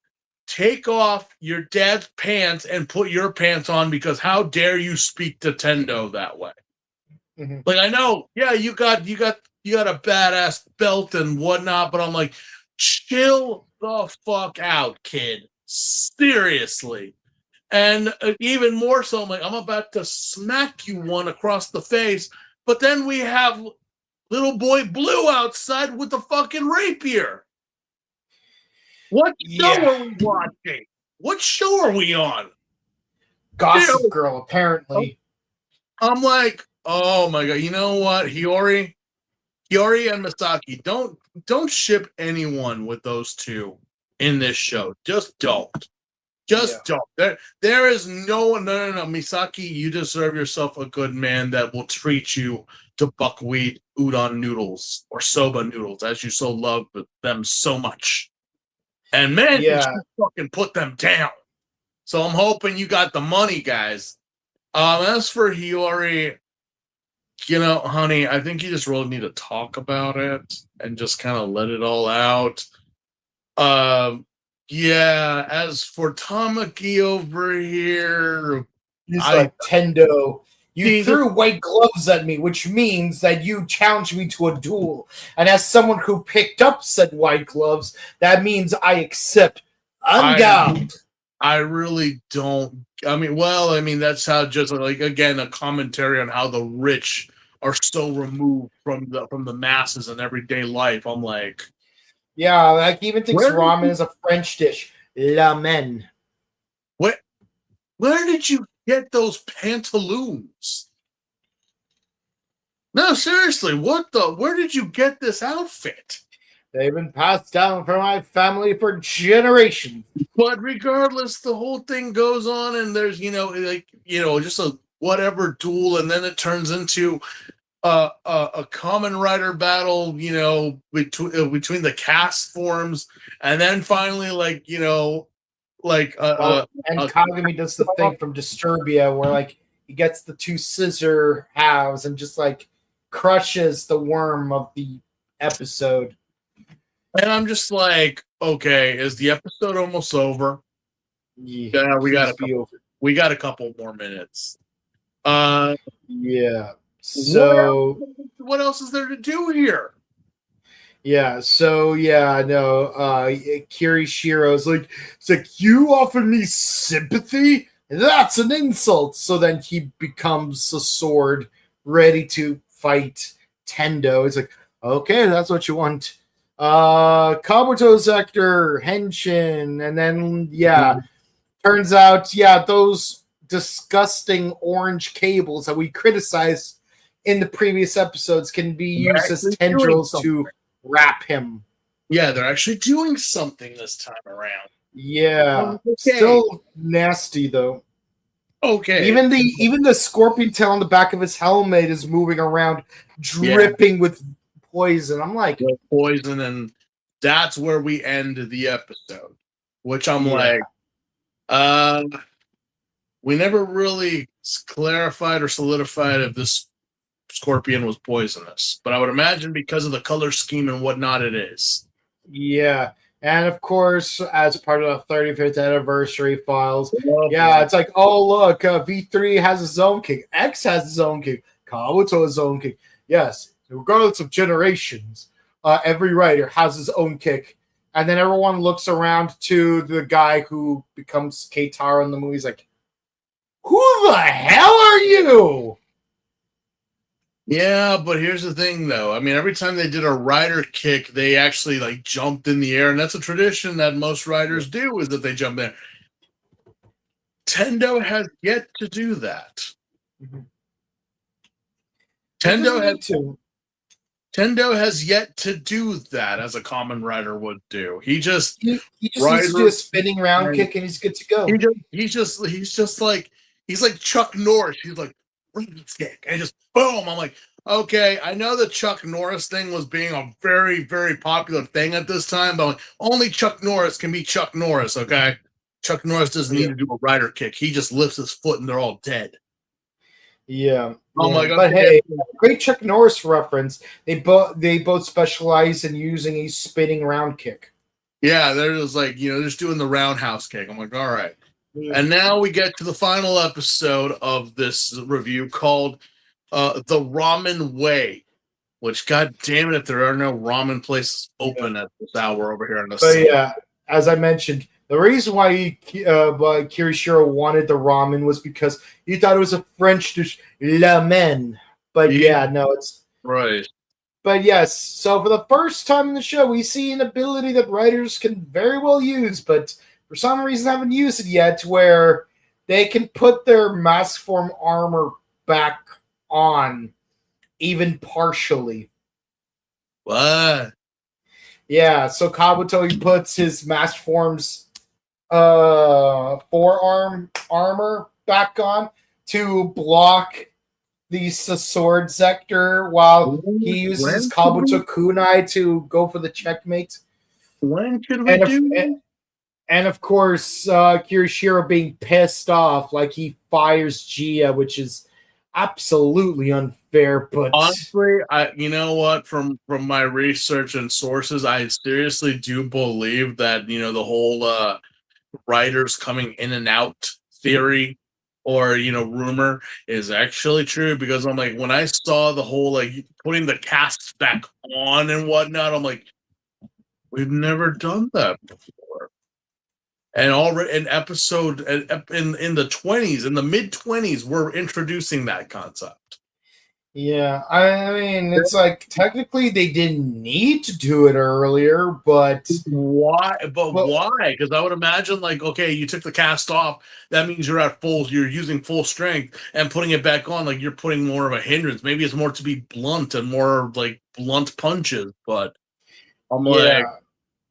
take off your dad's pants and put your pants on, because how dare you speak to Tendo that way? Mm-hmm. I know, yeah, you got a badass belt and whatnot, but I'm like, chill the fuck out, kid. Seriously. And even more so, I'm like, I'm about to smack you one across the face, but then we have little boy Blue outside with the fucking rapier. What show are we watching? What show are we on? Gossip Girl, apparently. I'm like, oh my god, you know what? Hiyori and Misaki, don't ship anyone with those two in this show. Just don't. Just don't. There is no, Misaki, you deserve yourself a good man that will treat you to buckwheat udon noodles or soba noodles, as you so love them so much. And man, you should fucking put them down. So I'm hoping you got the money, guys. As for Hiyori, honey, I think you just really need to talk about it and just kind of let it all out. Yeah, as for Tamaki over here, he's like, Tendo, you threw white gloves at me, which means that you challenged me to a duel. And as someone who picked up said white gloves, that means I accept. I really don't. That's how, just like, again, a commentary on how the rich are so removed from the masses in everyday life. I'm like, yeah, like even thinks ramen is a French dish. Ramen. Where did you get those pantaloons? No, seriously, where did you get this outfit? They've been passed down from my family for generations. But regardless, the whole thing goes on, and there's, just a whatever duel, and then it turns into a Kamen Rider battle, between the cast forms, and then finally, and Kagami does the thing from Disturbia where like he gets the two scissor halves and just like crushes the worm of the episode. And I'm just like, okay, is the episode almost over? Yeah, we got a couple more minutes. Yeah. So what else is there to do here? Yeah, so Kirishiro's like, it's like, you offer me sympathy? That's an insult. So then he becomes a sword ready to fight Tendo. It's like, okay, that's what you want. Kabuto's actor, Henshin, and then turns out, those disgusting orange cables that we criticized in the previous episodes can be used as tendrils to wrap him. Yeah, they're actually doing something this time around. Yeah. Okay. Still nasty though. Okay. Even the scorpion tail on the back of his helmet is moving around, dripping with poison. I'm like, poison, and that's where we end the episode. Which I'm like, we never really clarified or solidified if this scorpion was poisonous, but I would imagine because of the color scheme and whatnot, it is. Yeah, and of course, as part of the 35th anniversary files, it's like, oh look, V3 has his own kick, X has his own kick, Kabuto has his own kick. Yes, regardless of generations, every writer has his own kick, and then everyone looks around to the guy who becomes Keitaro in the movie. He's like, who the hell are you? Yeah, but here's the thing, though. I mean, every time they did a rider kick, they actually like jumped in the air, and that's a tradition that most riders do, is that they jump in. Tendo has yet to do that. Mm-hmm. Tendo has yet to do that, as a Kamen Rider would do. He just needs to do a spinning round kick, and he's good to go. He's like Chuck Norris. He's like, kick, and just boom. I'm like, okay, I know the Chuck Norris thing was being a very, very popular thing at this time, but like, only Chuck Norris can be Chuck Norris, okay? Chuck Norris doesn't need to do a rider kick. He just lifts his foot and they're all dead. Yeah. Oh my God. But hey, great Chuck Norris reference. They both specialize in using a spinning round kick. Yeah, they're just like, just doing the roundhouse kick. I'm like, all right. And now we get to the final episode of this review called The Ramen Way, which, god damn it, if there are no ramen places open at this hour over here in the city. Yeah, as I mentioned, the reason why Kirishiro wanted the ramen was because he thought it was a French dish, ramen. But it's... Right. But yes, so for the first time in the show, we see an ability that writers can very well use, but for some reason, I haven't used it yet, where they can put their mask form armor back on, even partially. What? Yeah, so Kabuto, he puts his mask forms forearm armor back on to block the sword sector while he uses his Kabuto kunai to go for the checkmate. When could we do? And of course, Kirishiro being pissed off, like he fires Gia, which is absolutely unfair. But honestly, you know what? From my research and sources, I seriously do believe that the whole writers coming in and out theory or rumor is actually true, because I'm like, when I saw the whole like putting the casts back on and whatnot, I'm like, we've never done that before. And already in episode in the 20s, in the mid-20s, we're introducing that concept. Yeah, I mean, it's like technically they didn't need to do it earlier, but why? Why? Because I would imagine, like, okay, you took the cast off, that means you're using full strength, and putting it back on, like, you're putting more of a hindrance. Maybe it's more to be blunt and more like blunt punches, but I'm like,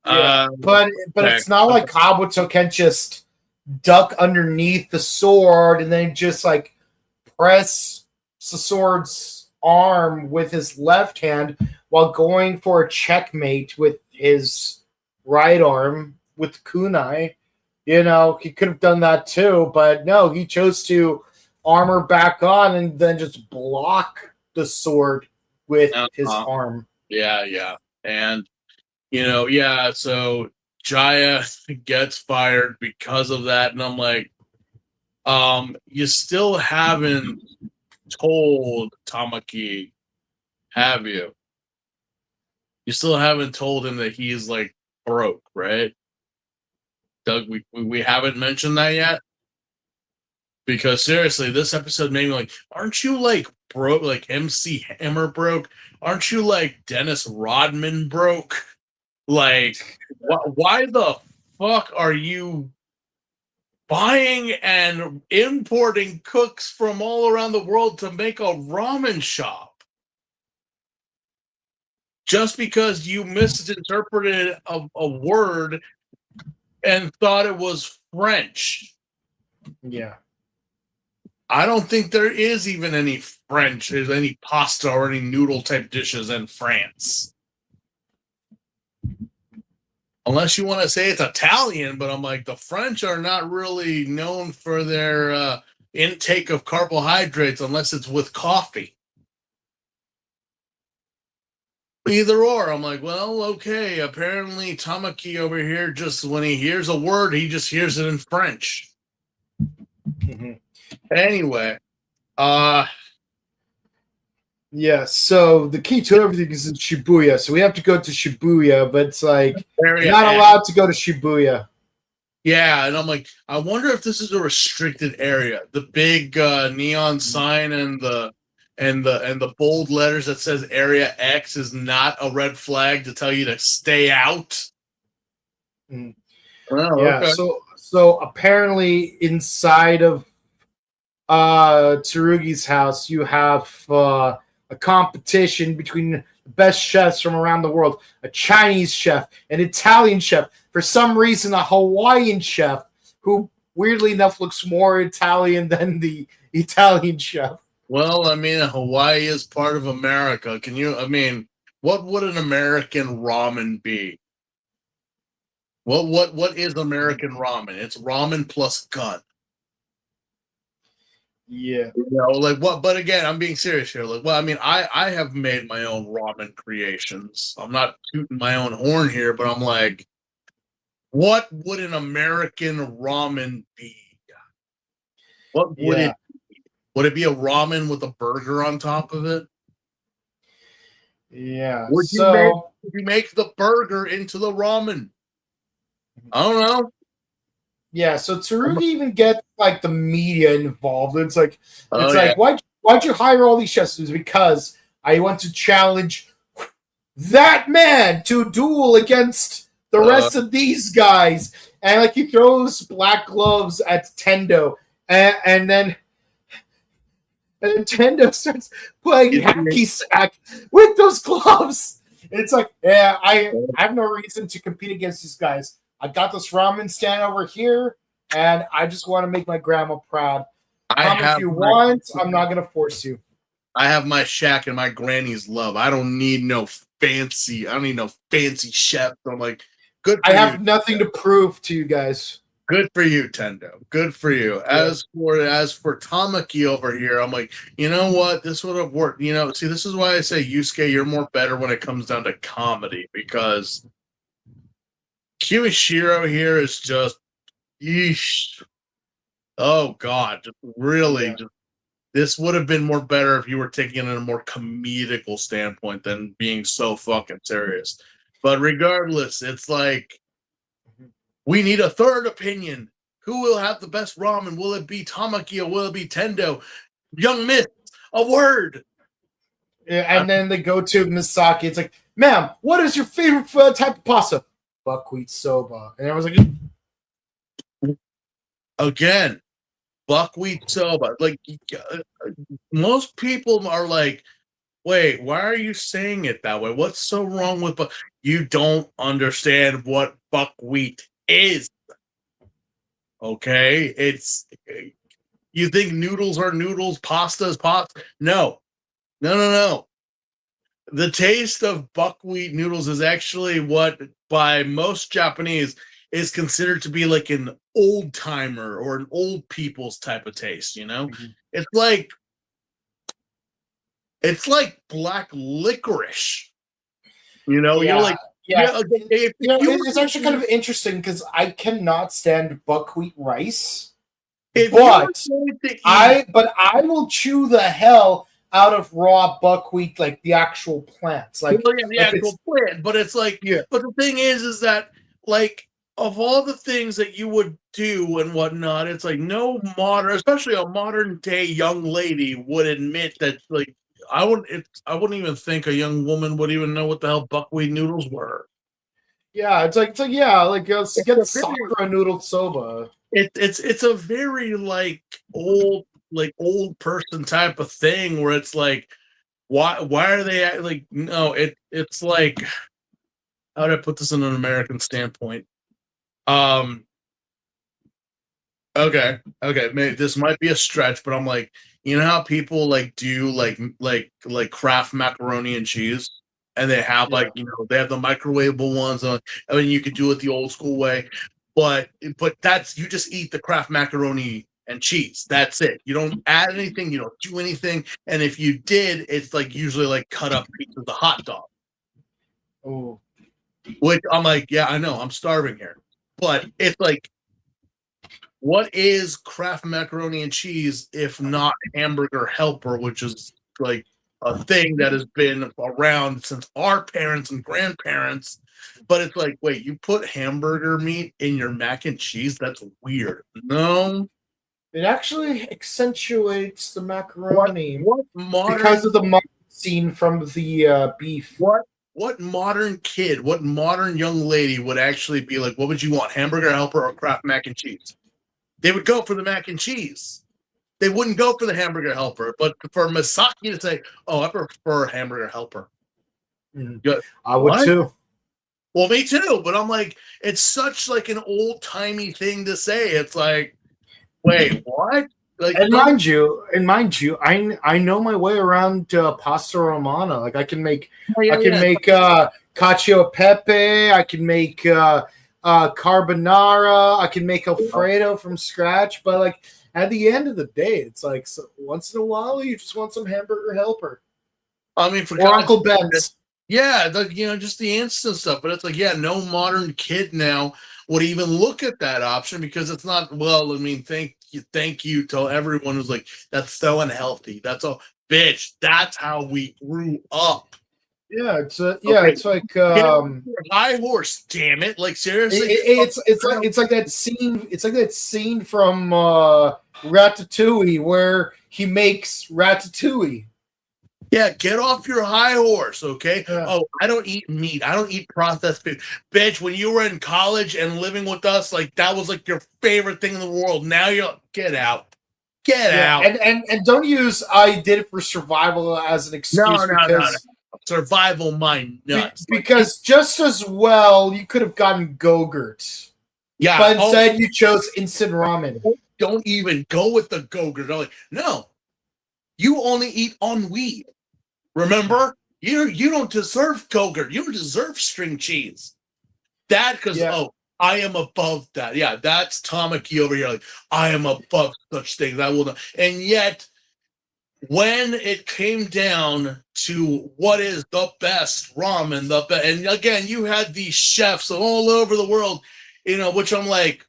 but it's not like Kabuto can just duck underneath the sword and then just like press the sword's arm with his left hand while going for a checkmate with his right arm with kunai. He could have done that too, but no, he chose to armor back on and then just block the sword with his arm. Yeah. And so Jaya gets fired because of that, and I'm like, you still haven't told Tamaki, have you? You still haven't told him that he's like broke, right? Doug, we haven't mentioned that yet? Because seriously, this episode made me like, aren't you like broke, like MC Hammer broke? Aren't you like Dennis Rodman broke? Like, why the fuck are you buying and importing cooks from all around the world to make a ramen shop? Just because you misinterpreted a word and thought it was French. Yeah. I don't think there is even any French, there's any pasta or any noodle type dishes in France. Unless you want to say it's Italian, but I'm like, the French are not really known for their intake of carbohydrates unless it's with coffee. Either or. I'm like, well, okay, apparently Tamaki over here, just when he hears a word, he just hears it in French. Mm-hmm. Anyway, yeah, so the key to everything is in Shibuya. So we have to go to Shibuya, but it's like you're not allowed to go to Shibuya. Yeah, and I'm like, I wonder if this is a restricted area. The big neon sign and the bold letters that says Area X is not a red flag to tell you to stay out. Mm. Oh, yeah, okay. So apparently inside of Tsurugi's house, you have a competition between the best chefs from around the world. A Chinese chef, an Italian chef, for some reason a Hawaiian chef, who weirdly enough looks more Italian than the Italian chef. Well, I mean, Hawaii is part of America. What would an American ramen be? What is American ramen? It's ramen plus gun. Yeah. Like what? But again, I'm being serious here. Like, well, I mean, I have made my own ramen creations. I'm not tooting my own horn here, but I'm like, what would an American ramen be? What would it be? Would it be a ramen with a burger on top of it? Yeah. Would you make the burger into the ramen? I don't know. Yeah, so Tsurugi even gets like the media involved. It's like yeah. why'd you hire all these chefs? It's because I want to challenge that man to a duel against the rest of these guys. And like he throws black gloves at Tendo, and then Tendo starts playing hacky sack with those gloves. And it's like, yeah, I have no reason to compete against these guys. I got this ramen stand over here, and I just want to make my grandma proud. If you want, I'm not going to force you. I have my shack and my granny's love. I don't need no fancy chef. I'm like, good for I you. have nothing to prove to you guys. Good for you, Tendo. Good for you. Yeah. As for Tamaki over here, I'm like, you know what? This would have worked. You know, see, this is why I say, Yusuke, you're more better when it comes down to comedy, because Kiyoshiro here is just, yeesh. Oh God, just really. Yeah. This would have been more better if you were taking it in a more comedical standpoint than being so fucking serious. But regardless, it's like, we need a third opinion. Who will have the best ramen? Will it be Tamaki or will it be Tendo? Young Miss, a word. Yeah, and then they go to Misaki. It's like, ma'am, what is your favorite type of pasta? Buckwheat soba. And I was like, again, buckwheat soba. Like, most people are like, wait, why are you saying it that way? What's so wrong with you don't understand what buckwheat is. Okay? It's, you think noodles are noodles, pasta is pasta? No. The taste of buckwheat noodles is actually what, by most Japanese, is considered to be like an old timer or an old people's type of taste, you know? Mm-hmm. It's like black licorice. You know, yeah. You're like, it's actually kind of interesting because I cannot stand buckwheat rice. But I will chew the hell out of raw buckwheat, like the actual plants. Like, the actual plant. But it's like, but the thing is that, like, of all the things that you would do and whatnot, it's like no modern, especially a modern day young lady, would admit that, like, I wouldn't even think a young woman would even know what the hell buckwheat noodles were. Yeah, it's like let's get Sakura noodle soba. It's a very like old person type of thing where it's like, why are they like, no, it's like, how do I put this in an American standpoint? Okay, maybe this might be a stretch, but I'm like, you know how people like do like Kraft macaroni and cheese, and they have like, you know, they have the microwavable ones. I mean, you could do it the old school way, but that's, you just eat the Kraft macaroni and cheese. That's it. You don't add anything. You don't do anything. And if you did, it's like usually like cut up pieces of hot dog. Oh, which I'm like, yeah, I know, I'm starving here, but it's like, what is Kraft macaroni and cheese if not Hamburger Helper, which is like a thing that has been around since our parents and grandparents? But it's like, wait, you put hamburger meat in your mac and cheese? That's weird. No. It actually accentuates the macaroni modern, because of the scene from the beef. What modern kid, what modern young lady would actually be like, what would you want, Hamburger Helper or Kraft mac and cheese? They would go for the mac and cheese. They wouldn't go for the Hamburger Helper. But for Misaki to say, oh, I prefer Hamburger Helper. I would too. Well, me too. But I'm like, it's such like an old-timey thing to say. It's like, wait, what? Like, and mind you, I know my way around pasta romana. Like I can make cacio e pepe. I can make carbonara. I can make Alfredo from scratch. But like at the end of the day, it's like once in a while you just want some Hamburger Helper. I mean, for Uncle Ben's. Yeah, just the instant stuff. But it's like, yeah, no modern kid now would even look at that option because it's not. Well, I mean, thank you to everyone who's like, that's so unhealthy. That's all, bitch. That's how we grew up. Yeah, it's like high horse. Damn it! Like seriously, it's like that scene. It's like that scene from Ratatouille where he makes ratatouille. Yeah, get off your high horse, okay? Yeah. Oh, I don't eat meat. I don't eat processed food. Bitch, when you were in college and living with us, like that was like your favorite thing in the world. Now you're get out. Get out. And don't use I did it for survival as an excuse. No. Survival my nuts. Because just as well you could have gotten Go-Gurt. Yeah. But instead, you chose instant ramen. Don't even go with the Go-Gurt. Like, no, you only eat ennui. Remember, you don't deserve Go-Gurt. You deserve string cheese. That because I am above that. Yeah, that's Tamaki over here. Like, I am above such things. I will not. And yet, when it came down to what is the best ramen, and again, you had these chefs all over the world, which I'm like,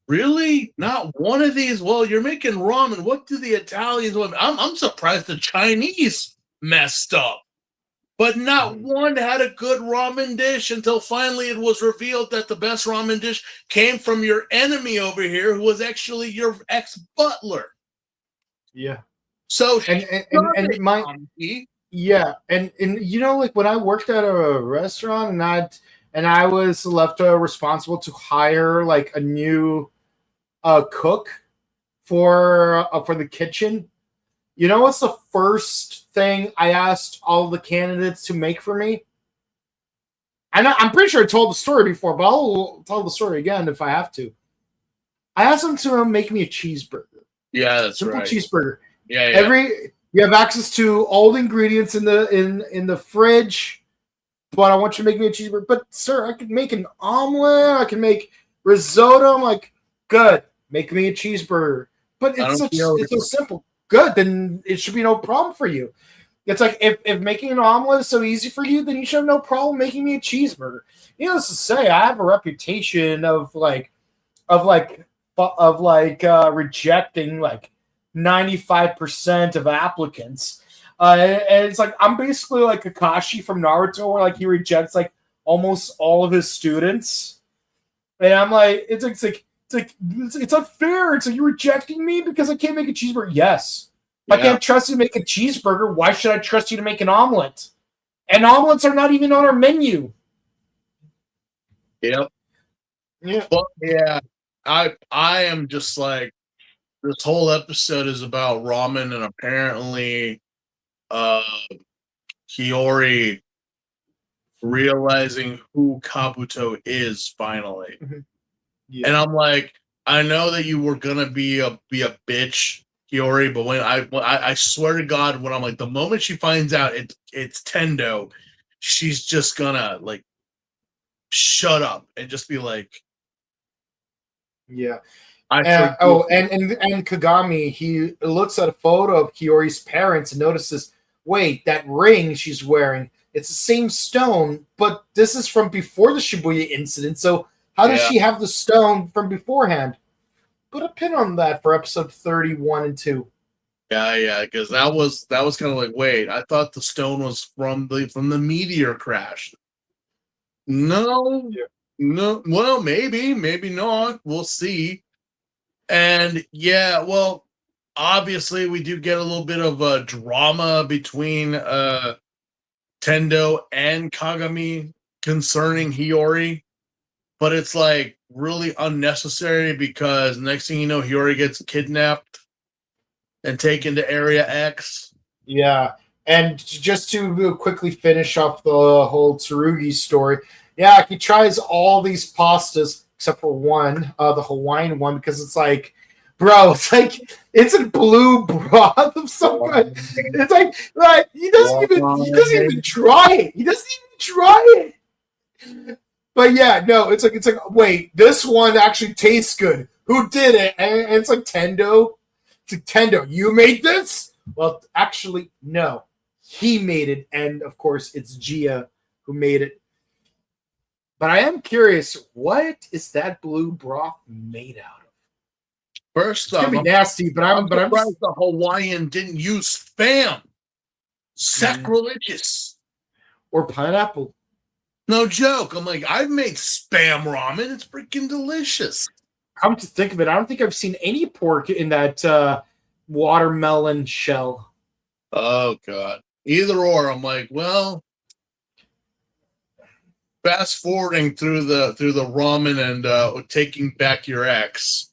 really? Not one of these? Well, you're making ramen. What do the Italians want? I'm surprised the Chinese messed up. But not one had a good ramen dish until finally it was revealed that the best ramen dish came from your enemy over here, who was actually your ex-butler. Yeah. So and like when I worked at a restaurant and I was left responsible to hire like a new cook for the kitchen. You know what's the first thing I asked all the candidates to make for me? I'm pretty sure I told the story before, but I'll tell the story again if I have to. I asked them to make me a cheeseburger. Yeah, that's simple right. Cheeseburger. Yeah. You have access to all the ingredients in the fridge, but I want you to make me a cheeseburger. But sir, I could make an omelet. I can make risotto. I'm like, good. Make me a cheeseburger. But it's so simple. Good, then it should be no problem for you. It's like if making an omelet is so easy for you, then you should have no problem making me a cheeseburger. Needless to say, I have a reputation of rejecting like 95% of applicants. And it's like I'm basically like Kakashi from Naruto, where like he rejects like almost all of his students. And I'm like, it's unfair. It's like you're rejecting me because I can't make a cheeseburger. Yes. If I can't trust you to make a cheeseburger, why should I trust you to make an omelet? And omelets are not even on our menu. Yep. Yeah. But yeah, I am just like, this whole episode is about ramen, and apparently Hiyori realizing who Kabuto is finally. Mm-hmm. Yeah. And I'm like, I know that you were gonna be a bitch, Hiyori, but when I swear to God, when I'm like, the moment she finds out it's Tendo, she's just gonna like shut up and just be like, yeah. And Kagami, he looks at a photo of Hiyori's parents and notices, wait, that ring she's wearing, it's the same stone, but this is from before the Shibuya incident, so how does she have the stone from beforehand? Put a pin on that for episode 31 and 2. Yeah, because that was kind of like, wait, I thought the stone was from the meteor crash. No, well, maybe not. We'll see. And yeah, well, obviously we do get a little bit of a drama between Tendo and Kagami concerning Hiyori, but it's like really unnecessary because next thing you know, Hiyori gets kidnapped and taken to Area X. Yeah, and just to quickly finish off the whole Tsurugi story, yeah, he tries all these pastas except for one, the Hawaiian one, because it's like, bro, it's a blue broth of some kind. It's like he doesn't even try it. He doesn't even try it. But yeah, no, it's like wait, this one actually tastes good. Who did it? And it's like Tendo. It's like, Tendo, you made this? Well, actually, no. He made it, and of course it's Gia who made it. But I am curious, what is that blue broth made out of? First it's gonna be nasty, but I'm surprised the Hawaiian didn't use Spam. Sacrilegious. Or pineapple. No joke. I'm like, I've made Spam ramen. It's freaking delicious. Come to think of it, I don't think I've seen any pork in that watermelon shell. Oh God. Either or. I'm like, well, fast forwarding through the ramen and taking back your ex.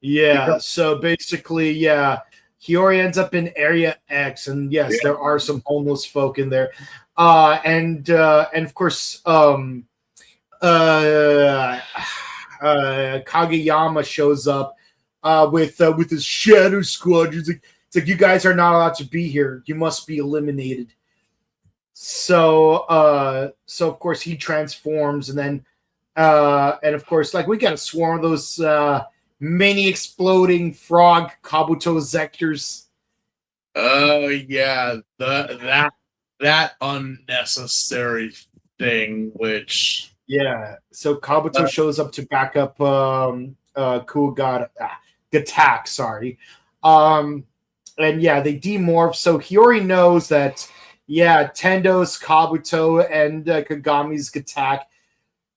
Yeah. So basically, yeah, Hiyori ends up in Area X, and yes, there are some homeless folk in there, and of course, Kageyama shows up with his Shadow Squad. It's like, you guys are not allowed to be here. You must be eliminated. So of course he transforms, and then and of course, like, we got a swarm of those mini exploding frog Kabuto Zectors. Oh yeah, that unnecessary thing, which Yeah. So Kabuto shows up to back up Gatak, sorry. And yeah, they demorph. So Hiyori knows that, yeah, Tendo's Kabuto and Kagami's Gatak,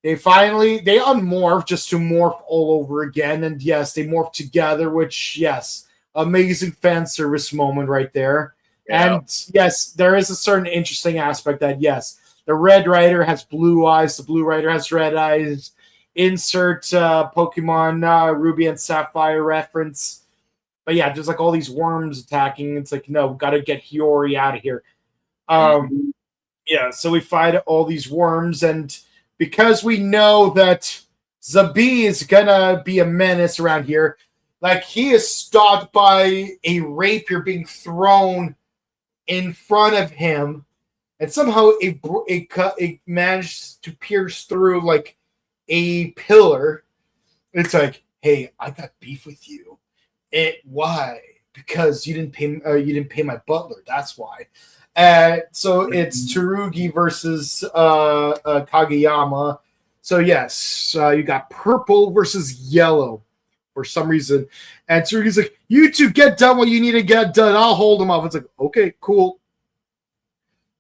they unmorph just to morph all over again. And yes, they morph together, which, yes, amazing fan service moment right there. Yeah. And yes, there is a certain interesting aspect that, yes, the Red Rider has blue eyes, the Blue Rider has red eyes. Insert Pokemon Ruby and Sapphire reference. But yeah, just like all these worms attacking. It's like, no, got to get Hiyori out of here. Yeah, so we fight all these worms, and because we know that Zabi is gonna be a menace around here, like, he is stopped by a rapier being thrown in front of him, and somehow it managed to pierce through like a pillar. It's like, hey, I got beef with you. Why? Because you didn't pay my butler. That's why. So it's Tsurugi versus Kageyama. So yes, you got purple versus yellow for some reason. And Tsurugi's like, you two get done what you need to get done. I'll hold them off. It's like, okay, cool.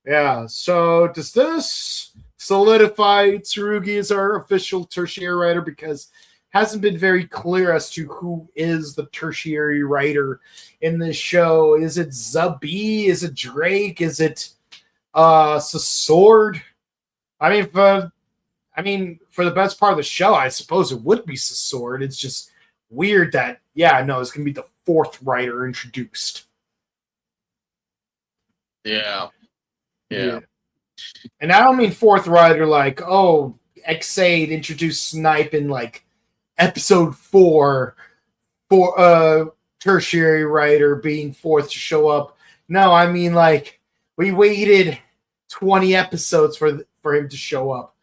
Yeah, so does this solidify Tsurugi as our official tertiary writer? Because hasn't been very clear as to who is the tertiary writer in this show. Is it Zabi? Is it Drake? Is it Sword? For the best part of the show, I suppose it would be Sword. It's just weird that, it's gonna be the fourth writer introduced. Yeah. And I don't mean fourth writer like, oh, X8 introduced Snipe in like episode 4 for tertiary writer being fourth to show up. No, I mean, like, we waited 20 episodes for him to show up.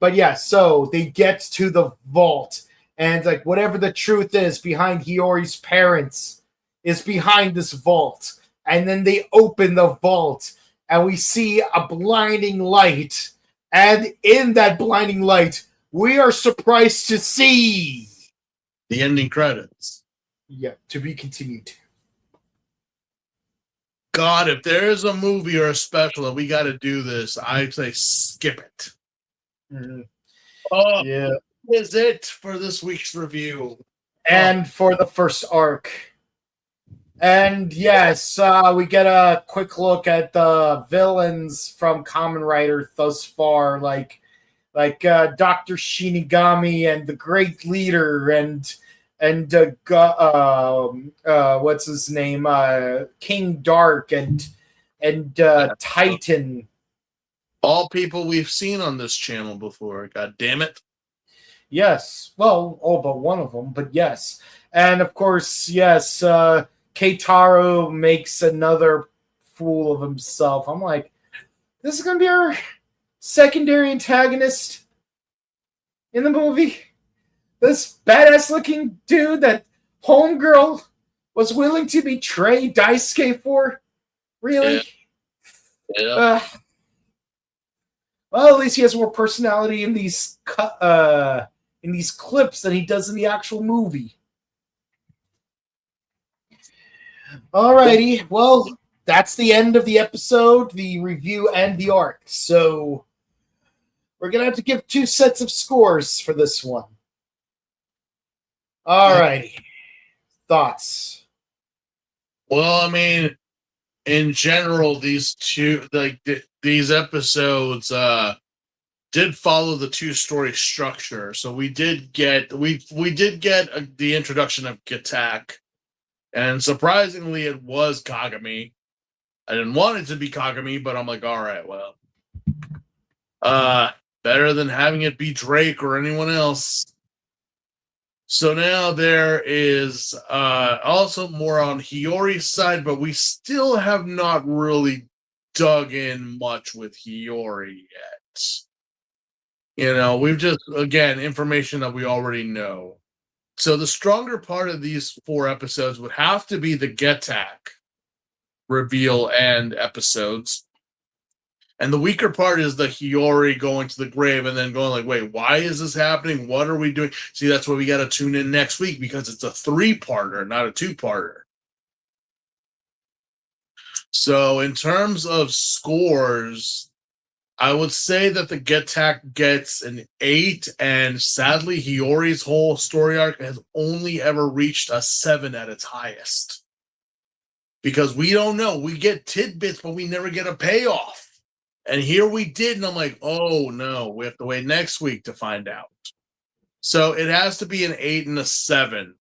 But yeah, so they get to the vault, and like, whatever the truth is behind Hiyori's parents is behind this vault. And then they open the vault, and we see a blinding light. And in that blinding light, we are surprised to see the ending credits. Yeah, to be continued. God, if there is a movie or a special that we got to do this, I'd say skip it. Mm-hmm. Oh, yeah. Is it for this week's review? And for the first arc. And yes, we get a quick look at the villains from Kamen Rider thus far, like Dr. Shinigami and the Great Leader and what's his name, King Dark and Titan. All people we've seen on this channel before. God damn it. Yes. Well, all but one of them, but yes. And of course, yes, Keitaro makes another fool of himself. I'm like, this is going to be our secondary antagonist in the movie. This badass looking dude that Homegirl was willing to betray Daisuke for? Really? Yeah. Well, at least he has more personality in these clips than he does in the actual movie. Alrighty, well, that's the end of the episode, the review, and the arc. So we're gonna have to give 2 sets of scores for this one. Alrighty, thoughts? Well, I mean, in general, these episodes did follow the 2-story structure. So we did get the introduction of Gatak. And surprisingly, it was Kagami. I didn't want it to be Kagami, but I'm like, all right, well. Better than having it be Drake or anyone else. So now there is also more on Hiyori's side, but we still have not really dug in much with Hiyori yet. You know, we've just, again, information that we already know. So the stronger part of these 4 episodes would have to be the Getak reveal and episodes. And the weaker part is the Hiyori going to the grave and then going like, wait, why is this happening? What are we doing? See, that's why we got to tune in next week, because it's a 3-parter, not a 2-parter. So in terms of scores, I would say that the Getak gets an 8, and sadly, Hiyori's whole story arc has only ever reached a 7 at its highest. Because we don't know. We get tidbits, but we never get a payoff. And here we did, and I'm like, oh no, we have to wait next week to find out. So it has to be an 8 and a 7.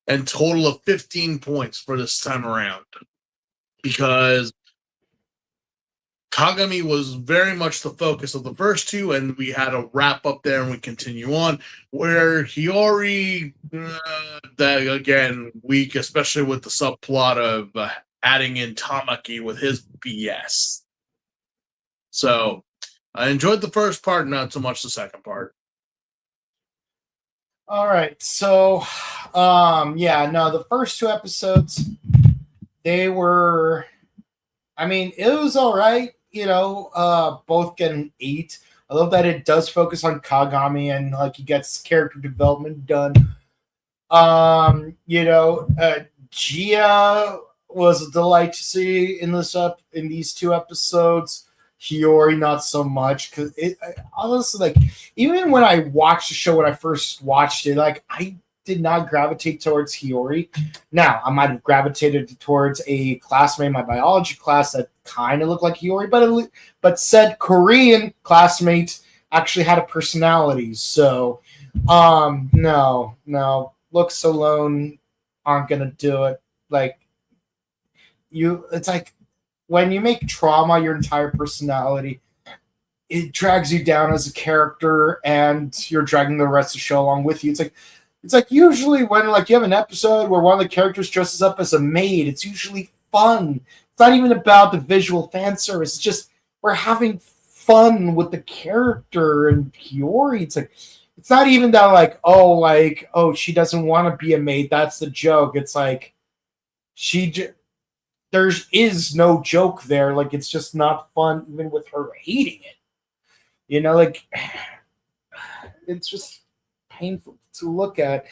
And total of 15 points for this time around. Because Kagami was very much the focus of the first 2, and we had a wrap up there and we continue on. Where Hiyori, that again, weak, especially with the subplot of adding in Tamaki with his BS. So I enjoyed the first part, not so much the second part. All right. So, the first 2 episodes, they were, it was all right. Both get an 8. I love that it does focus on Kagami and he gets character development done. Gia was a delight to see in these 2 episodes. Hiyori not so much, because honestly, even when I watched the show when I first watched it, I did not gravitate towards Hiyori. Now I might have gravitated towards a classmate in my biology class that kind of looked like Hiyori, but said Korean classmate actually had a personality. So no, looks alone aren't gonna do it. It's like when you make trauma your entire personality, it drags you down as a character, and you're dragging the rest of the show along with you. It's like usually when you have an episode where one of the characters dresses up as a maid, it's usually fun. It's not even about the visual fan service. It's just we're having fun with the character and Hiyori. It's not even that she doesn't want to be a maid. That's the joke. It's like there is no joke there. It's just not fun, even with her hating it. It's just painful to look at.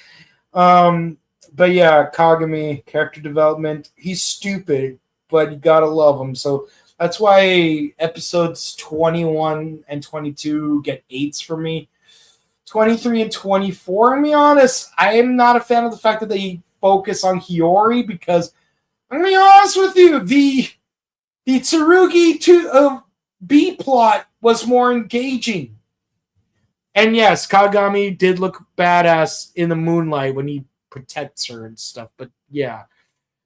But yeah, Kagami, character development, he's stupid, but you gotta love him. So that's why episodes 21 and 22 get 8s for me. 23 and 24, to be honest, I am not a fan of the fact that they focus on Hiyori, because I'm going to be honest with you, the Tsurugi B plot was more engaging. And yes, Kagami did look badass in the moonlight when he protects her and stuff. But yeah,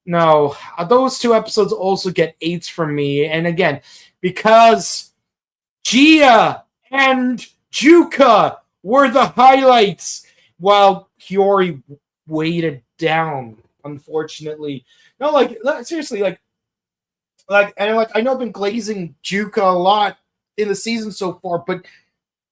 no, those 2 episodes also get 8s from me. And again, because Gia and Juka were the highlights, while Hiyori weighted down, unfortunately. No, seriously, and I know I've been glazing Juka a lot in the season so far, but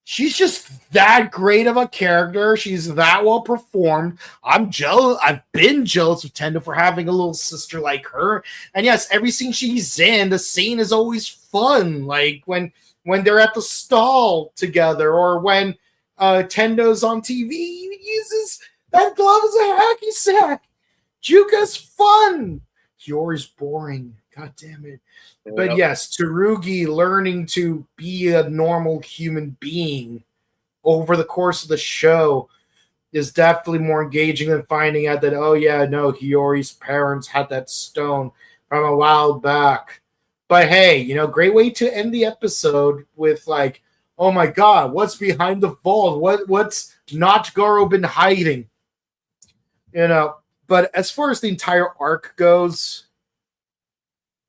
she's just that great of a character. She's that well performed. I'm jealous. I've been jealous of Tendo for having a little sister like her. And yes, every scene she's in, the scene is always fun. When they're at the stall together, or when Tendo's on TV, he uses that glove as a hacky sack. Juka's fun. Hiyori's boring. God damn it. Yep. But yes, Tsurugi learning to be a normal human being over the course of the show is definitely more engaging than finding out that, Hiyori's parents had that stone from a while back. But hey, great way to end the episode with oh my god, what's behind the vault? What's Nachigoro been hiding? But as far as the entire arc goes,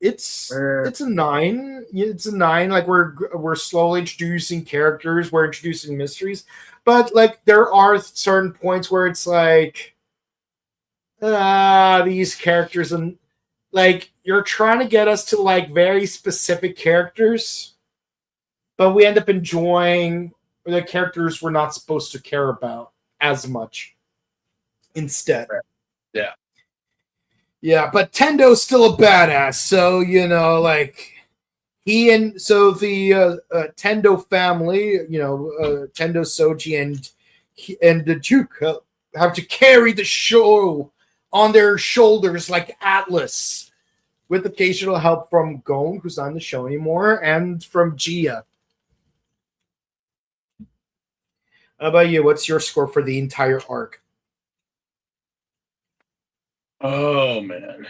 it's a 9. It's a 9. Like we're slowly introducing characters, we're introducing mysteries, but like there are certain points where it's like these characters, and like you're trying to get us to like very specific characters, but we end up enjoying the characters we're not supposed to care about as much instead. Yeah. Yeah, but Tendo's still a badass, so like the Tendo family, Tendo, Soji, and the Juka have to carry the show on their shoulders like Atlas, with occasional help from Gon, who's not in the show anymore, and from Gia. How about you? What's your score for the entire arc? Oh man.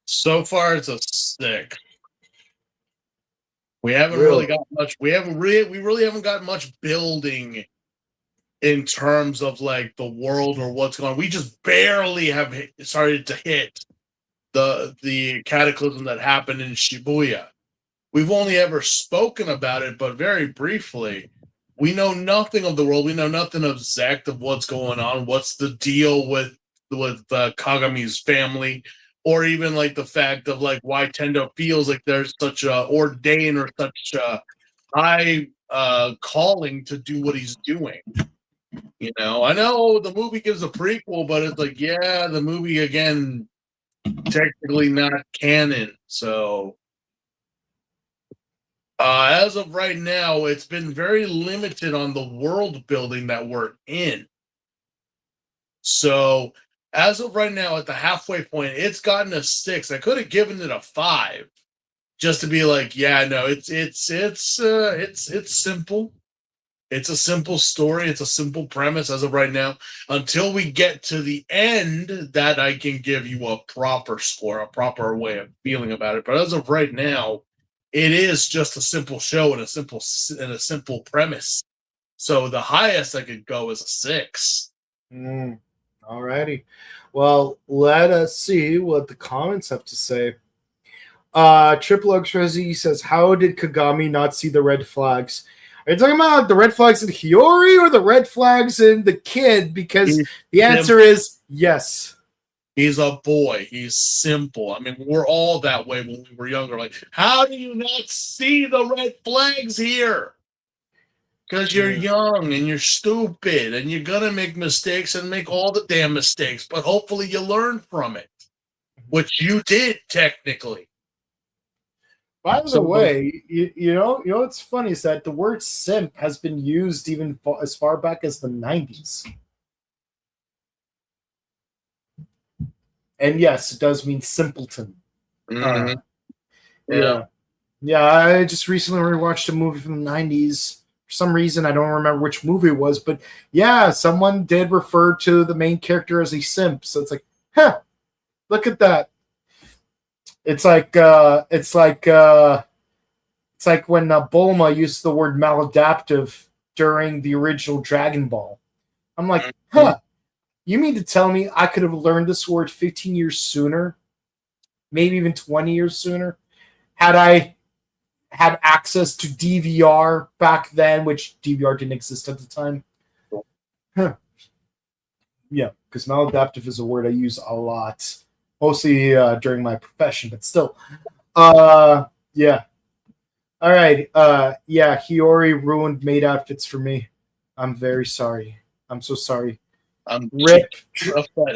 So far it's a 6. We haven't really got much. We really haven't got much building in terms of like the world or what's going on. We just barely have started to hit the cataclysm that happened in Shibuya. We've only ever spoken about it, but very briefly. We know nothing of the world. We know nothing of Zect, of what's going on. What's the deal with Kagami's family, or even like the fact of like why Tendo feels like there's such a ordained or such a high calling to do what he's doing. I know the movie gives a prequel, but it's like, yeah, the movie again technically not canon, so. As of right now, it's been very limited on the world building that we're in. So, as of right now, at the halfway point, it's gotten a 6. I could have given it a 5, just to be like, yeah, no, it's simple. It's a simple story. It's a simple premise as of right now. Until we get to the end, that I can give you a proper score, a proper way of feeling about it. But as of right now, it is just a simple show and a simple premise. So the highest I could go is a 6. Alrighty. Well, let us see what the comments have to say. Triple X Resi says, how did Kagami not see the red flags? Are you talking about the red flags in Hiyori or the red flags in the kid? Because the answer is yes. He's a boy. He's simple. I mean, we're all that way when we were younger. Like, how do you not see the red flags here? Because you're young and you're stupid and you're going to make mistakes and make all the damn mistakes. But hopefully you learn from it, which you did technically. By the way, you know what's funny is that the word simp has been used even as far back as the 90s. And yes, it does mean simpleton. Mm-hmm. Yeah. I just recently rewatched a movie from the 90s. For some reason, I don't remember which movie it was, but yeah, someone did refer to the main character as a simp. So it's like, look at that. It's like when Bulma used the word maladaptive during the original Dragon Ball. I'm like, you mean to tell me I could have learned this word 15 years sooner? Maybe even 20 years sooner? Had I had access to DVR back then, which DVR didn't exist at the time. Yeah, because maladaptive is a word I use a lot. Mostly during my profession, but still. Yeah. All right. Yeah, Hiyori ruined maid outfits for me. I'm very sorry. I'm so sorry. Rip Triple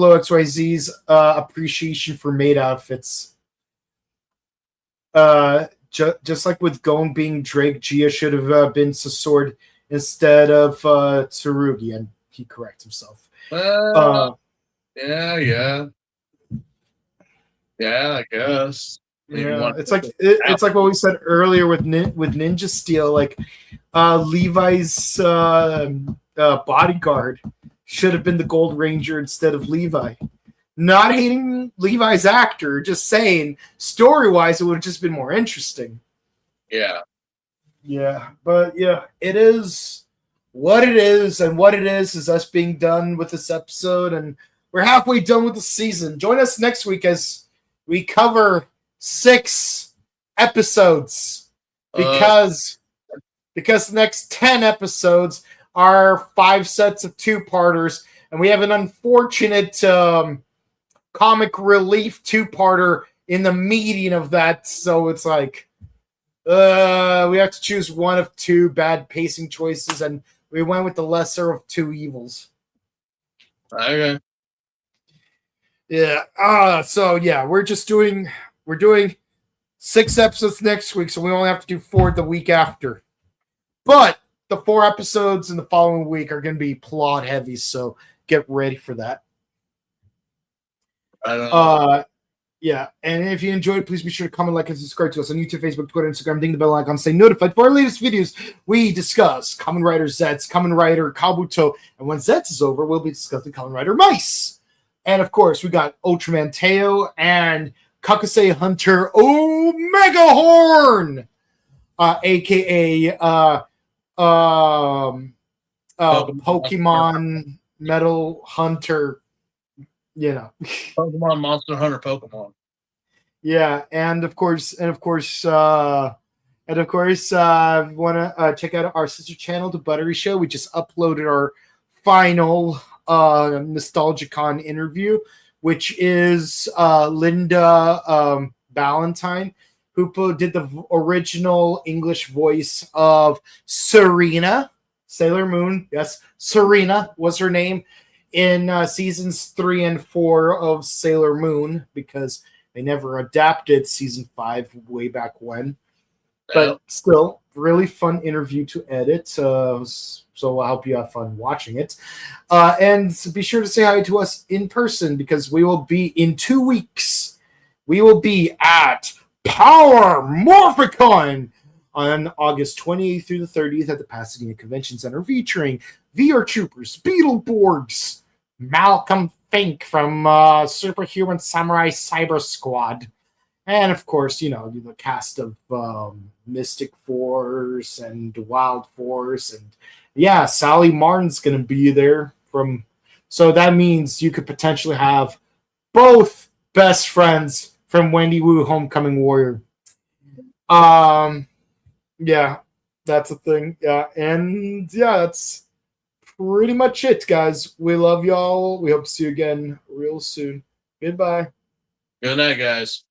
OXYZ's appreciation for maid outfits. Just like with Gon being Drake, Gia should have been Sword instead of Tsurugi, and he corrects himself. Yeah, I guess. Yeah, it's like what we said earlier with Ninja Steel. Like Levi's bodyguard should have been the Gold Ranger instead of Levi. Not hating Levi's actor, just saying story-wise it would have just been more interesting. Yeah. Yeah, but yeah, it is what it is, and what it is us being done with this episode, and we're halfway done with the season. Join us next week as we cover 6 episodes because the next 10 episodes are 5 sets of 2-parters, and we have an unfortunate comic relief 2-parter in the median of that, so it's like we have to choose one of 2 bad pacing choices, and we went with the lesser of 2 evils. Okay. Yeah. So yeah, we're doing 6 episodes next week, so we only have to do 4 the week after. But the 4 episodes in the following week are going to be plot heavy, so get ready for that. I don't know. Yeah, and if you enjoyed, please be sure to comment, like, and subscribe to us on YouTube, Facebook, Twitter, Instagram. Ding the bell icon, stay notified for our latest videos. We discuss Kamen Rider Zets, Kamen Rider Kabuto, and when Zets is over, we'll be discussing Kamen Rider Mice. And of course, we got Ultraman Teo and Kakusei Hunter Omega Horn, aka Pokemon Metal Hunter. You know, Pokemon Monster Hunter Pokemon. Yeah, and of course, want to check out our sister channel, The Buttery Show. We just uploaded our final Nostalgicon interview, which is Linda Ballantyne, who did the original English voice of Serena, Sailor Moon. Yes, Serena was her name in seasons 3 and 4 of Sailor Moon, because they never adapted season 5 way back when. But still, really fun interview to edit. So I hope you have fun watching it. And be sure to say hi to us in person, because we will be in 2 weeks. We will be at Power Morphicon on August 28th through the 30th at the Pasadena Convention Center, featuring VR Troopers, Beetleborgs, Malcolm Fink from Superhuman Samurai Cyber Squad, and of course, the cast of Mystic Force and Wild Force, and yeah, Sally Martin's going to be there so that means you could potentially have both best friends from Wendy Wu Homecoming Warrior. Yeah, that's a thing. Yeah, and yeah, that's pretty much it, guys. We love y'all. We hope to see you again real soon. Goodbye. Good night, guys.